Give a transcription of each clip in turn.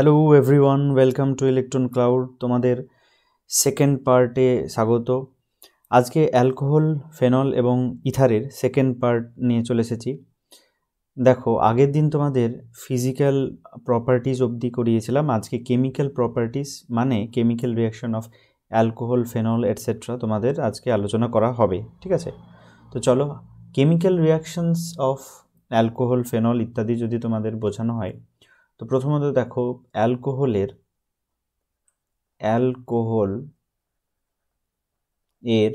Hello everyone, welcome to electron cloud. তোমাদের second পার্টে স্বাগত। আজকে অ্যালকোহল, ফেনল এবং ইথারের সেকেন্ড পার্ট নিয়ে চলে এসেছি। দেখো, আগের দিন তোমাদের ফিজিক্যাল প্রপার্টিজ অবধি করিয়েছিলাম। আজকে কেমিক্যাল প্রপার্টিজ মানে chemical reaction of alcohol, phenol etcetera তোমাদের আজকে আলোচনা করা হবে। ঠিক আছে, তো চলো, chemical reactions of alcohol, phenol ইত্যাদি যদি তোমাদের বোঝানো হয়, তো প্রথমত দেখো, অ্যালকোহল এর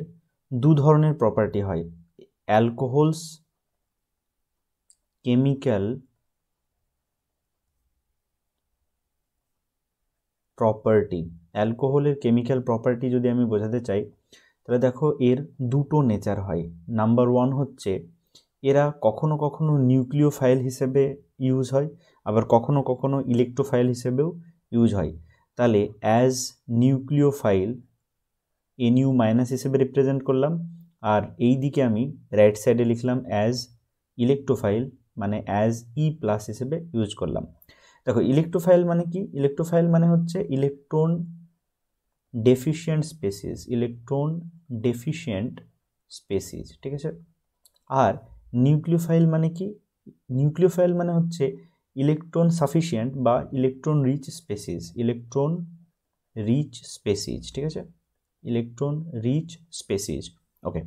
দু ধরনের প্রপার্টি হয়। অ্যালকোহলস কেমিক্যাল প্রপার্টি, অ্যালকোহলের কেমিক্যাল প্রপার্টি যদি আমি বোঝাতে চাই, তাহলে দেখো এর দুটো নেচার হয়। নাম্বার ওয়ান হচ্ছে এরা কখনো কখনো নিউক্লিওফাইল হিসেবে ইউজ হয়, আবার কখনো কখনো ইলেকট্রোফাইল হিসেবেও ইউজ হয়। তাহলে অ্যাজ নিউক্লিওফাইল NU মাইনাস হিসেবে রিপ্রেজেন্ট করলাম, আর এই দিকে আমি রাইট সাইডে লিখলাম অ্যাজ ইলেকট্রোফাইল মানে অ্যাজ E প্লাস হিসেবে ইউজ করলাম। দেখো, ইলেকট্রোফাইল মানে কি? ইলেকট্রোফাইল মানে হচ্ছে ইলেকট্রন ডেফিশিয়েন্ট স্পেসিস, ঠিক আছে। আর নিউক্লিওফাইল মানে কি? নিউক্লিওফাইল মানে হচ্ছে ইলেকট্রন সাফিসিয়েন্ট বা ইলেকট্রন রিচ স্পেসিস, ঠিক আছে, ইলেকট্রন রিচ স্পেসিস। ওকে,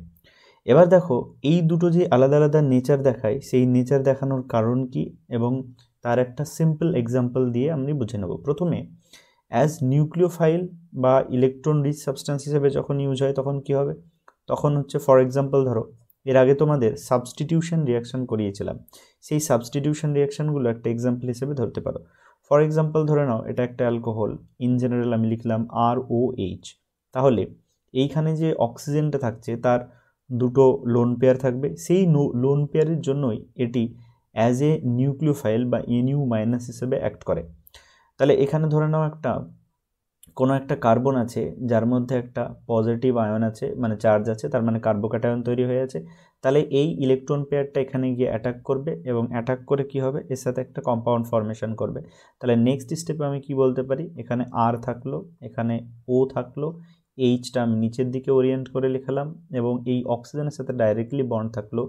এবার দেখো এই দুটো যে আলাদা আলাদা নেচার দেখায়, সেই নেচার দেখানোর কারণ কি এবং তার একটা সিম্পল এক্সাম্পল দিয়ে আমি বুঝে নেব। প্রথমে অ্যাজ নিউক্লিওফাইল বা ইলেকট্রন রিচ সাবস্টেন্স হিসেবে যখন ইউজ হয় তখন কি হবে? তখন হচ্ছে, ফর এক্সাম্পল ধরো, এর আগে তোমাদের সাবস্টিটিউশন রিয়াকশন করিয়েছিলাম, সেই সাবস্টিটিউশন রিয়াকশনগুলো একটা এক্সাম্পল হিসেবে ধরতে পারো। ফর এক্সাম্পল ধরে নাও এটা একটা অ্যালকোহল, ইন জেনারেল আমি লিখলাম ROH। তাহলে এইখানে যে অক্সিজেনটা থাকছে তার দুটো লোন পেয়ার থাকবে, সেই লোন পেয়ারের জন্যই এটি অ্যাজ এ নিউক্লিওফাইল বা NU মাইনাস হিসেবে অ্যাক্ট করে। তাহলে এখানে ধরে নাও কোনো একটা কার্বন আছে যার মধ্যে একটা পজিটিভ আয়ন আছে, মানে চার্জ আছে, তার মানে কার্বোক্যাটায়ন তৈরি হয়ে আছে। তাহলে এই ইলেকট্রন পেয়ারটা এখানে গিয়ে অ্যাটাক করবে এবং অ্যাটাক করে কি হবে? এর সাথে একটা কম্পাউন্ড ফর্মেশন করবে। তাহলে নেক্সট স্টেপে আমি কি বলতে পারি? এখানে R থাকলো, এখানে O থাকলো, Hটা আমি নিচের দিকে ওরিয়েন্ট করে লিখলাম এবং এই অক্সিজেনের সাথে ডাইরেক্টলি বন্ড থাকলো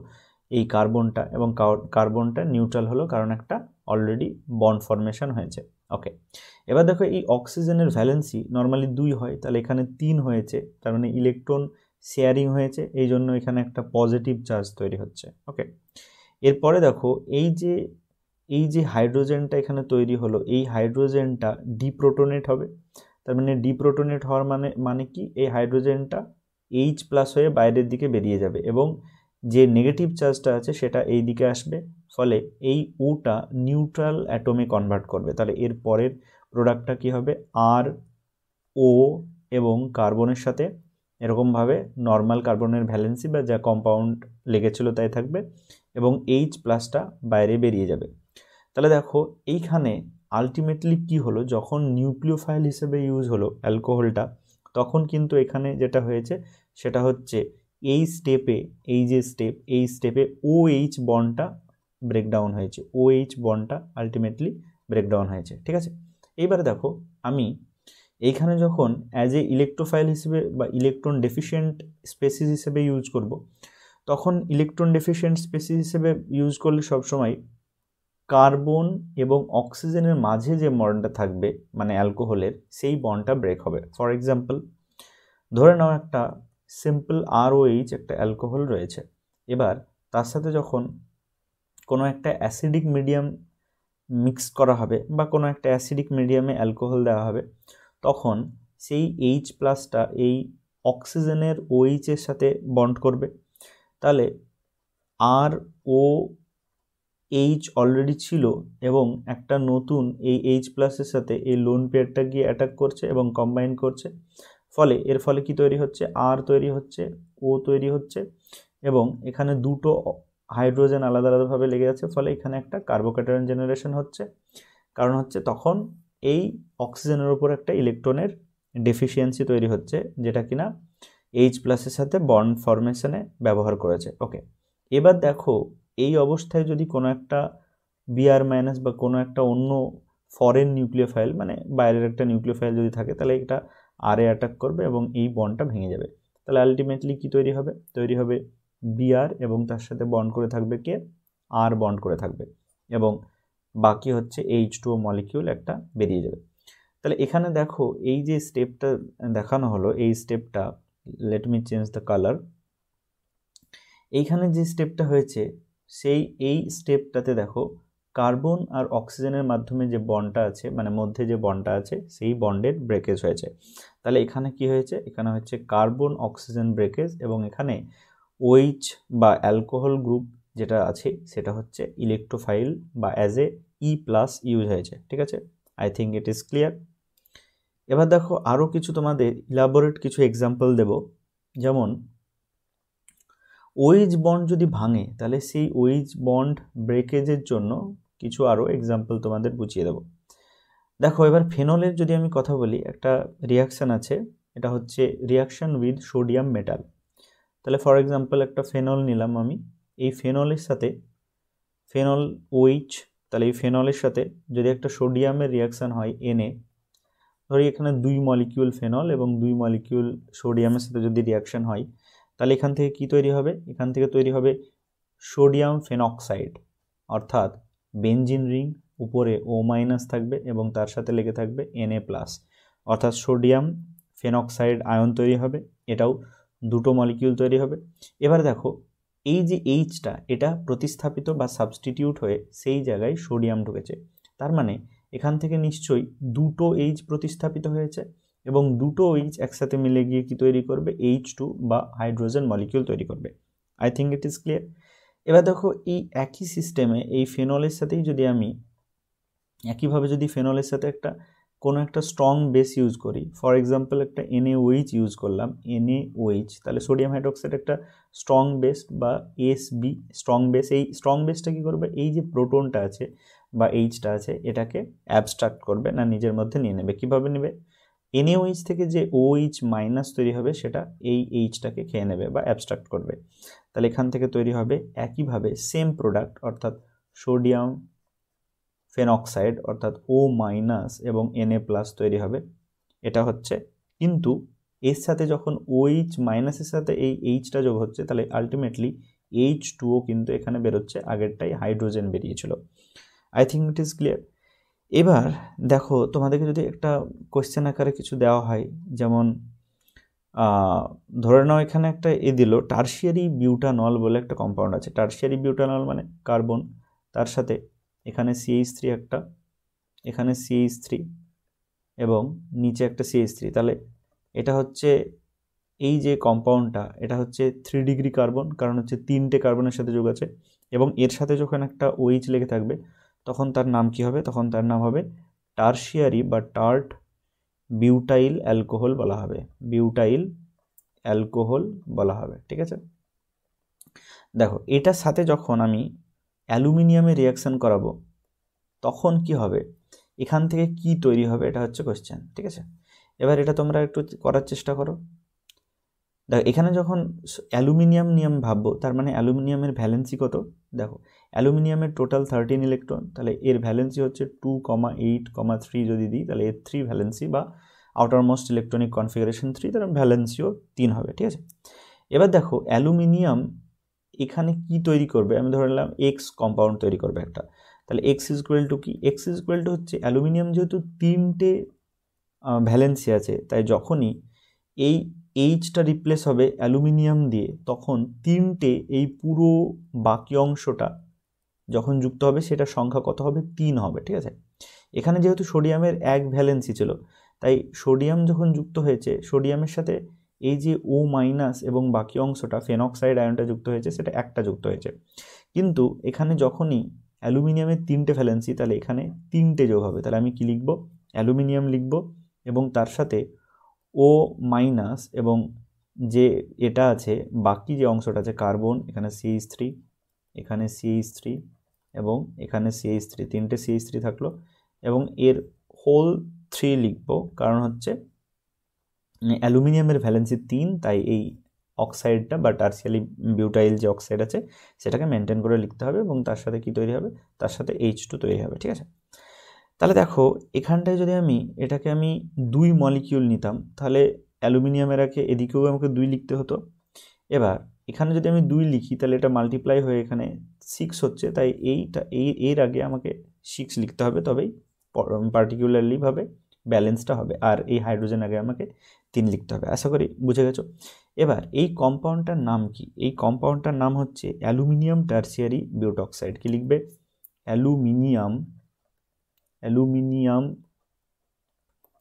এই কার্বনটা, এবং কার্বনটা নিউট্রাল হলো কারণ একটা অলরেডি বন্ড ফর্মেশন হয়েছে। ওকে, এবার দেখো এই অক্সিজেনের ভ্যালেন্সি নর্মালি 2 হয়, তাহলে এখানে 3 হয়েছে, তার মানে ইলেকট্রন শেয়ারিং হয়েছে, এই জন্য এখানে একটা পজিটিভ চার্জ তৈরি হচ্ছে। ওকে, এরপরে দেখো এই যে হাইড্রোজেনটা এখানে তৈরি হলো, এই হাইড্রোজেনটা ডিপ্রোটোনেট হবে। তার মানে ডিপ্রোটোনেট হওয়ার মানে কি? এই হাইড্রোজেনটা H প্লাস হয়ে বাইরের দিকে বেরিয়ে যাবে এবং যে নেগেটিভ চার্জটা আছে সেটা এই দিকে আসবে, ফলে এই ওটা নিউট্রাল অ্যাটমে কনভার্ট করবে। তাহলে এর পরের প্রোডাক্টটা কি হবে? RO এবং কার্বনের সাথে এরকমভাবে নর্মাল কার্বনের ভ্যালেন্সি বা যা কম্পাউন্ড লেগেছিল তাই থাকবে এবং H প্লাসটা বাইরে বেরিয়ে যাবে। তাহলে দেখো এইখানে আলটিমেটলি কি হলো, যখন নিউক্লিওফাইল হিসেবে ইউজ হলো অ্যালকোহলটা, তখন কিন্তু এখানে যেটা হয়েছে সেটা হচ্ছে এই স্টেপে OH বন্ডটা ব্রেকডাউন হয়েছে, OH বন্ডটা আলটিমেটলি ব্রেকডাউন হয়েছে, ঠিক আছে। এইবারে দেখো, আমি এইখানে যখন অ্যাজ এ ইলেকট্রোফাইল হিসেবে বা ইলেকট্রন ডেফিশিয়েন্ট স্পেসিস হিসেবে ইউজ করব, তখন ইলেকট্রন ডেফিশিয়েন্ট স্পেসিস হিসেবে ইউজ করলে সবসময় কার্বন এবং অক্সিজেনের মাঝে যে বন্ডটা থাকবে মানে অ্যালকোহলের, সেই বন্ডটা ব্রেক হবে। ফর এক্সাম্পল ধরে নাও একটা সিম্পল ROH একটা অ্যালকোহল রয়েছে, এবার তার সাথে যখন কোনো একটা অ্যাসিডিক মিডিয়াম মিক্স করা হবে বা কোনো একটা অ্যাসিডিক মিডিয়ামে অ্যালকোহল দেওয়া হবে, তখন সেই H প্লাসটা এই অক্সিজেনের OH এর সাথে বন্ড করবে। তাহলে ROH অলরেডি ছিল এবং একটা নতুন এই H প্লাসের সাথে এই লোন পেয়ারটা গিয়ে অ্যাটাক করছে এবং কম্বাইন করছে, ফলে এর ফলে কি তৈরি হচ্ছে? R তৈরি হচ্ছে, O তৈরি হচ্ছে এবং এখানে দুটো হাইড্রোজেন আলাদা আলাদাভাবে লেগে আছে, ফলে এখানে একটা কার্বোক্যাটায়ন জেনারেশন হচ্ছে। কারণ হচ্ছে তখন এই অক্সিজেনের উপর একটা ইলেকট্রনের ডেফিসিয়েন্সি তৈরি হচ্ছে, যেটা কিনা H প্লাসের সাথে বন্ড ফরমেশনে ব্যবহার করেছে। ওকে, এবার দেখো এই অবস্থায় যদি কোনো একটা Br মাইনাস বা কোনো একটা অন্য ফরেন নিউক্লিওফাইল মানে বাইরের একটা নিউক্লিওফাইল যদি থাকে তাহলে এটা আরে অ্যাটাক করবে এবং এই বন্ডটা ভেঙে যাবে। তাহলে আলটিমেটলি কি তৈরি হবে বিআর এবং তার সাথে বন্ড করে থাকবে কে, আর বন্ড করে থাকবে এবং বাকি হচ্ছে H2O মলিকিউল একটা বেরিয়ে যাবে। তাহলে এখানে দেখো এই যে স্টেপটা দেখানো হলো, এই স্টেপটা let me change the colour, এইখানে যে স্টেপটা হয়েছে এই স্টেপটাতে দেখো কার্বন আর অক্সিজেনের মাধ্যমে যে বন্ডটা আছে মানে মধ্যে যে বন্ডটা আছে সেই বন্ডের ব্রেকেজ হয়েছে। তাহলে এখানে কি হয়েছে, এখানে হচ্ছে কার্বন অক্সিজেন ব্রেকেজ এবং এখানে OH বা অ্যালকোহল গ্রুপ যেটা আছে সেটা হচ্ছে ইলেকট্রোফাইল বা অ্যাজ এ E+ ইউজ হয়েছে। ঠিক আছে, I think it is clear. এবার দেখো আরও কিছু তোমাদের ইলাবোরেট কিছু এক্সাম্পল দেব, যেমন OH বন্ড যদি ভাঙে তাহলে সেই OH বন্ড ব্রেকেজের জন্য কিছু আরও এক্সাম্পল তোমাদের বুঝিয়ে দেব। দেখো এবার ফেনলের যদি আমি কথা বলি, একটা রিয়াকশান আছে, এটা হচ্ছে রিয়াকশান উইথ সোডিয়াম মেটাল। তাহলে ফর এক্সাম্পল একটা ফেনল নিলাম আমি, এই ফেনলের সাথে ফেনল OH, তাহলে এই ফেনলের সাথে যদি একটা সোডিয়ামের রিয়াকশান হয় Na, ধরি এখানে 2 মলিকিউল ফেনল এবং 2 মলিকিউল সোডিয়ামের সাথে যদি রিয়াকশান হয় তাহলে এখান থেকে কি তৈরি হবে, এখান থেকে তৈরি হবে সোডিয়াম ফেনক্সাইড, অর্থাৎ বেনজিন রিং, উপরে O- থাকবে এবং তার সাথে লেগে থাকবে Na+, অর্থাৎ সোডিয়াম ফেনক্সাইড আয়ন তৈরি হবে, এটাও দুটো মলিকিউল তৈরি হবে। এবার দেখো এই যে Hটা এটা প্রতিস্থাপিত বা সাবস্টিটিউট হয়ে সেই জায়গায় সোডিয়াম ঢুকেছে, তার মানে এখান থেকে নিশ্চয়ই দুটো H প্রতিস্থাপিত হয়েছে এবং দুটো H একসাথে মিলে গিয়ে কি তৈরি করবে, H2 বা হাইড্রোজেন মলিকিউল তৈরি করবে। I think it is clear. এবার দেখো এই একই সিস্টেমে এই ফেনলের সাথেই যদি আমি একইভাবে যদি ফেনলের সাথে একটা কোনো একটা স্ট্রং বেস ইউজ করি, ফর এক্সাম্পল একটা NaOH ইউজ করলাম, NaOH, তাহলে সোডিয়াম হাইড্রোক্সাইড একটা স্ট্রং বেস বা SB স্ট্রং বেস। এই স্ট্রং বেসটা কী করবে, এই যে প্রোটনটা আছে বা Hটা আছে এটাকে অ্যাবস্ট্রাক্ট করবে না, নিজের মধ্যে নিয়ে নেবে। কীভাবে নেবে, NaOH থেকে যে OH- তৈরি হবে সেটা এই Hটাকে খেয়ে নেবে বা অ্যাবস্ট্রাক্ট করবে। তাহলে এখান থেকে তৈরি হবে একইভাবে সেম প্রোডাক্ট, অর্থাৎ সোডিয়াম ফেনক্সাইড অর্থাৎ O- এবং Na+ তৈরি হবে। এটা হচ্ছে, কিন্তু এর সাথে যখন OH- এর সাথে এই Hটা যোগ হচ্ছে তাহলে আলটিমেটলি H2O কিন্তু এখানে বেরোচ্ছে, আগেরটাই হাইড্রোজেন বেরিয়েছিল। I think it is clear. এবার দেখো তোমাদেরকে যদি একটা কোয়েশ্চেন আকারে কিছু দেওয়া হয়, যেমন ধরে নাও এখানে একটা দিল টারশিয়ারি বিউটানল বলে একটা কম্পাউন্ড আছে। টারশিয়ারি বিউটানল মানে কার্বন, তার সাথে এখানে CH3 একটা, এখানে CH3 এবং নিচে একটা CH3, তাহলে এটা হচ্ছে এই যে কম্পাউন্ডটা এটা হচ্ছে 3 ডিগ্রি কার্বন, কারণ হচ্ছে 3টে কার্বনের সাথে যোগ আছে এবং এর সাথে যখন একটা OH লেগে থাকবে তখন তার নাম কি হবে, তখন তার নাম হবে টারশিয়ারি বা টার্ট বিউটাইল অ্যালকোহল বলা হবে, বিউটাইল অ্যালকোহল বলা হবে। ঠিক আছে, দেখো এটার সাথে যখন আমি অ্যালুমিনিয়ামের রিয়াকশান করাবো তখন কি হবে, এখান থেকে কি তৈরি হবে, এটা হচ্ছে কোয়েশ্চেন। ঠিক আছে, এবার এটা তোমরা একটু করার চেষ্টা করো। দেখো এখানে যখন অ্যালুমিনিয়াম নিয়ে আমি ভাববো, তার মানে অ্যালুমিনিয়ামের ভ্যালেন্সি কত, দেখো অ্যালুমিনিয়ামের টোটাল 13 ইলেকট্রন, তাহলে এর ভ্যালেন্সি হচ্ছে 2,8,3 যদি দিই তাহলে এর 3 ভ্যালেন্সি বা আউটার মোস্ট ইলেকট্রনিক কনফিগারেশন 3, তার ভ্যালেন্সিও 3 হবে। ঠিক আছে, এবার দেখো অ্যালুমিনিয়াম এখানে কি তৈরি করবে, আমি ধরে নিলাম X কম্পাউন্ড তৈরি করবে একটা, তাহলে X ইকুয়াল টু কি, X ইকুয়াল টু হচ্ছে অ্যালুমিনিয়াম যেহেতু 3টে ভ্যালেন্সি আছে, তাই যখনই এই Hটা রিপ্লেস হবে অ্যালুমিনিয়াম দিয়ে তখন 3টে এই পুরো বাকি অংশটা যখন যুক্ত হবে সেটার সংখ্যা কত হবে, 3 হবে। ঠিক আছে, এখানে যেহেতু সোডিয়ামের 1 ভ্যালেন্সি ছিল তাই সোডিয়াম যখন যুক্ত হয়েছে সোডিয়ামের সাথে এই যে O- এবং বাকি অংশটা ফেনক্সাইড আয়নটা যুক্ত হয়েছে সেটা একটা যুক্ত হয়েছে, কিন্তু এখানে যখনই অ্যালুমিনিয়ামের 3টে ভ্যালেন্সি তাহলে এখানে 3টে যোগ হবে, তাহলে আমি কি লিখব, অ্যালুমিনিয়াম লিখব এবং তার সাথে O- এবং যে এটা আছে বাকি যে অংশটা আছে কার্বন, এখানে CH3, এখানে CH3 এবং এখানে CH3, 3টে CH3 থাকলো এবং এর হোল 3 লিখবো, কারণ হচ্ছে অ্যালুমিনিয়ামের ভ্যালেন্সি 3, তাই এই অক্সাইডটা বা টারশিয়ারি বিউটাইল যে অক্সাইড আছে সেটাকে মেনটেন করে লিখতে হবে এবং তার সাথে কি তৈরি হবে, তার সাথে H2 তৈরি হবে। ঠিক আছে, তাহলে দেখো এখানটায় যদি আমি এটাকে আমি 2 মলিকিউল নিতাম, তাহলে অ্যালুমিনিয়ামের আগে এদিকেও আমাকে 2 লিখতে হতো। এবার এখানে যদি আমি 2 লিখি তাহলে এটা মাল্টিপ্লাই হয়ে এখানে 6 হচ্ছে, তাই এর আগে আমাকে 6 লিখতে হবে, তবেই পার্টিকুলারলি ভাবে ব্যালেন্সটা হবে। আর এই হাইড্রোজেন আগে আমাকে 3 লিখতে হবে। আশা করি বুঝে গেছো। এবার এই কম্পাউন্ডটার নাম কি? এই কম্পাউন্ডটার নাম হচ্ছে অ্যালুমিনিয়াম টারসিয়ারি বিউটক্সাইড। কি লিখবে? অ্যালুমিনিয়াম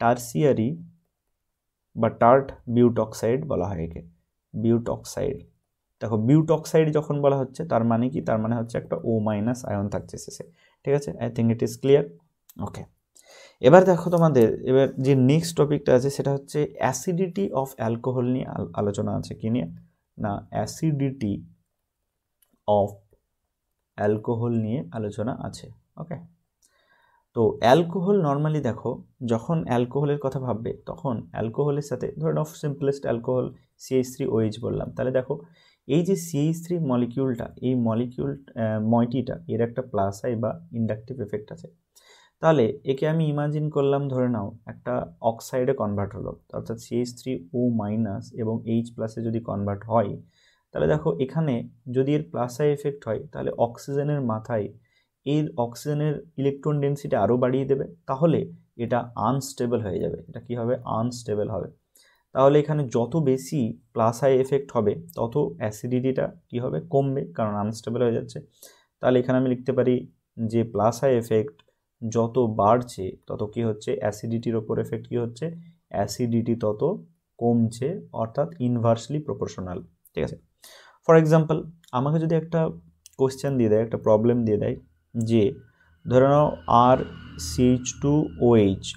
টারসিয়ারি বা টার্ট বিউটক্সাইড বলা হয় একে, বিউটক্সাইড। দেখো বিউটক্সাইড যখন বলা হচ্ছে তার মানে কি? তার মানে হচ্ছে একটা O- আয়ন থাকছে শেষে, ঠিক আছে? I think it is clear. Okay, এবার দেখো তোমাদের এবার যে নেক্সট টপিকটা আছে সেটা হচ্ছে অ্যাসিডিটি অফ অ্যালকোহল নিয়ে আলোচনা আছে। কি নিয়ে? না, অ্যাসিডিটি অফ অ্যালকোহল নিয়ে আলোচনা আছে। ওকে, তো অ্যালকোহল নর্মালি দেখো, যখন অ্যালকোহলের কথা ভাববে তখন অ্যালকোহলের সাথে ধরে নাও সিম্পলেস্ট অ্যালকোহল CH3OH বললাম, তাহলে দেখো এই যে CH3 মলিকিউলটা, এই মইটিটা এর একটা প্লাস আই বা ইন্ডাকটিভ এফেক্ট আছে। তাহলে একে আমি ইমাজিন করলাম, ধরে নাও একটা অক্সাইডে কনভার্ট হলো, অর্থাৎ CH3O- এবং H+ যদি কনভার্ট হয়, তাহলে দেখো এখানে যদি এর প্লাস আই এফেক্ট হয় তাহলে অক্সিজেনের মাথায় এর অক্সিজেনের ইলেকট্রন ডেন্সিটি আরও বাড়িয়ে দেবে, তাহলে এটা আনস্টেবল হয়ে যাবে। এটা কি হবে? আনস্টেবল হবে। তাহলে এখানে যত বেশি প্লাস আই এফেক্ট হবে তত অ্যাসিডিটিটা কি হবে? কমবে, কারণ আনস্টেবল হয়ে যাচ্ছে। তাহলে এখানে আমি লিখতে পারি যে প্লাস আই এফেক্ট যত বাড়ছে তত কি হচ্ছে? অ্যাসিডিটির ওপর এফেক্ট কি হচ্ছে? অ্যাসিডিটি তত কমছে, অর্থাৎ ইনভার্সলি প্রপোর্শনাল। ঠিক আছে? ফর এক্সাম্পল, আমাকে যদি একটা কোশ্চেন দিয়ে দেয়, একটা প্রবলেম দিয়ে দেয় যে ধরে নাও RCH2OH,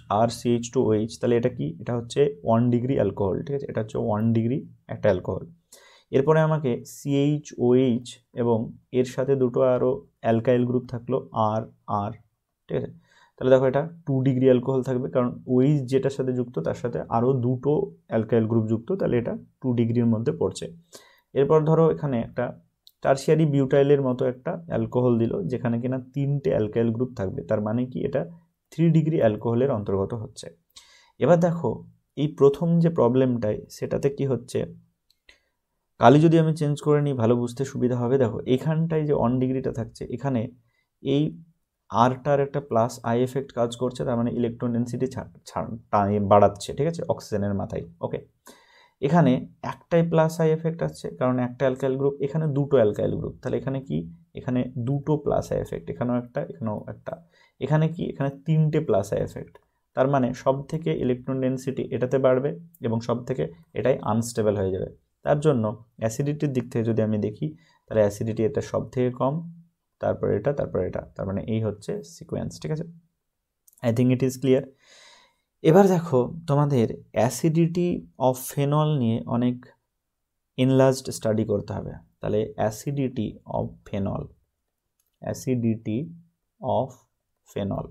তাহলে এটা কি? এটা হচ্ছে 1 ডিগ্রি অ্যালকোহল। ঠিক আছে? এটা হচ্ছে 1 ডিগ্রি একটা অ্যালকোহল। এরপরে আমাকে CHOH এবং এর সাথে দুটো আরও অ্যালকাইল গ্রুপ থাকলো R। ঠিক আছে? তাহলে দেখো এটা 2 ডিগ্রি অ্যালকোহল থাকবে, কারণ OH যেটার সাথে যুক্ত তার সাথে আরও দুটো অ্যালকাইল গ্রুপ যুক্ত, তাহলে এটা 2 ডিগ্রির মধ্যে পড়ছে। এরপর ধরো এখানে একটা টারসিয়ারি বিউটাইলের মতো একটা অ্যালকোহল দিল, যেখানে কিনা 3টে অ্যালকাইল গ্রুপ থাকবে, তার মানে কি? এটা 3 ডিগ্রি অ্যালকোহলের অন্তর্গত হচ্ছে। এবার দেখো এই প্রথম যে প্রবলেমটায় সেটাতে কি হচ্ছে, কালি যদি আমি চেঞ্জ করে নিই ভালো বুঝতে সুবিধা হবে। দেখো এখানটায় যে 1 ডিগ্রিটা থাকছে, এখানে এই আরটার একটা প্লাস আই এফেক্ট কাজ করছে, তার মানে ইলেকট্রন ডেন্সিটি বাড়াচ্ছে। ঠিক আছে? অক্সিজেনের মাথায়। ওকে, এখানে একটাই প্লাস আই এফেক্ট আছে, কারণ একটা অ্যালকাইল গ্রুপ, এখানে দুটো অ্যালকাইল গ্রুপ, তাহলে এখানে কি? এখানে দুটো প্লাস আই এফেক্ট, এখানেও একটা, এখানেও একটা। এখানে কি? এখানে 3টে প্লাস আই এফেক্ট, তার মানে সব থেকে ইলেকট্রন ডেন্সিটি এটাতে বাড়বে এবং সব থেকে এটাই আনস্টেবল হয়ে যাবে। তার জন্য অ্যাসিডিটির দিক থেকে যদি আমি দেখি, তাহলে অ্যাসিডিটি এটা সব থেকে কম, তারপর এটা, তারপর এটা, তার মানে এই হচ্ছে সিকোয়েন্স। ঠিক আছে? I think it is clear. এবার দেখো তোমাদের অ্যাসিডিটি অফ ফেনল নিয়ে অনেক এনলার্জড স্টাডি করতে হবে। তাহলে অ্যাসিডিটি অফ ফেনল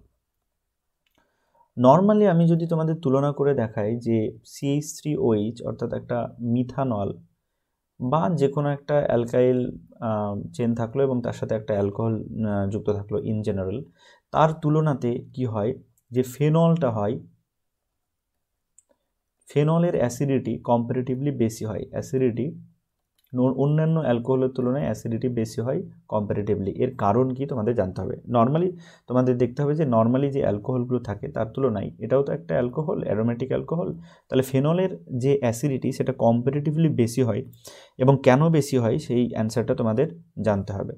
নর্মালি আমি যদি তোমাদের তুলনা করে দেখাই যে CH3OH অর্থাৎ একটা মিথানল বা যে কোনো একটা অ্যালকাইল চেন থাকলো এবং তার সাথে একটা অ্যালকোহল যুক্ত থাকলো ইন জেনারেল, তার তুলনাতে কি হয় যে ফেনলটা হয়, ফেনলের অ্যাসিডিটি কম্পারেটিভলি বেশি হয়। অ্যাসিডিটি অন্যান্য অ্যালকোহলের তুলনায় অ্যাসিডিটি বেশি হয় কম্পারেটিভলি। এর কারণ কি তোমাদের জানতে হবে। নর্মালি তোমাদের দেখতে হবে যে নর্মালি যে অ্যালকোহলগুলো থাকে তার তুলনায় এটাও তো একটা অ্যালকোহল, অ্যারোমেটিক অ্যালকোহল, তাহলে ফেনলের যে অ্যাসিডিটি সেটা কম্পারেটিভলি বেশি হয়। এবং কেন বেশি হয় সেই অ্যান্সারটা তোমাদের জানতে হবে।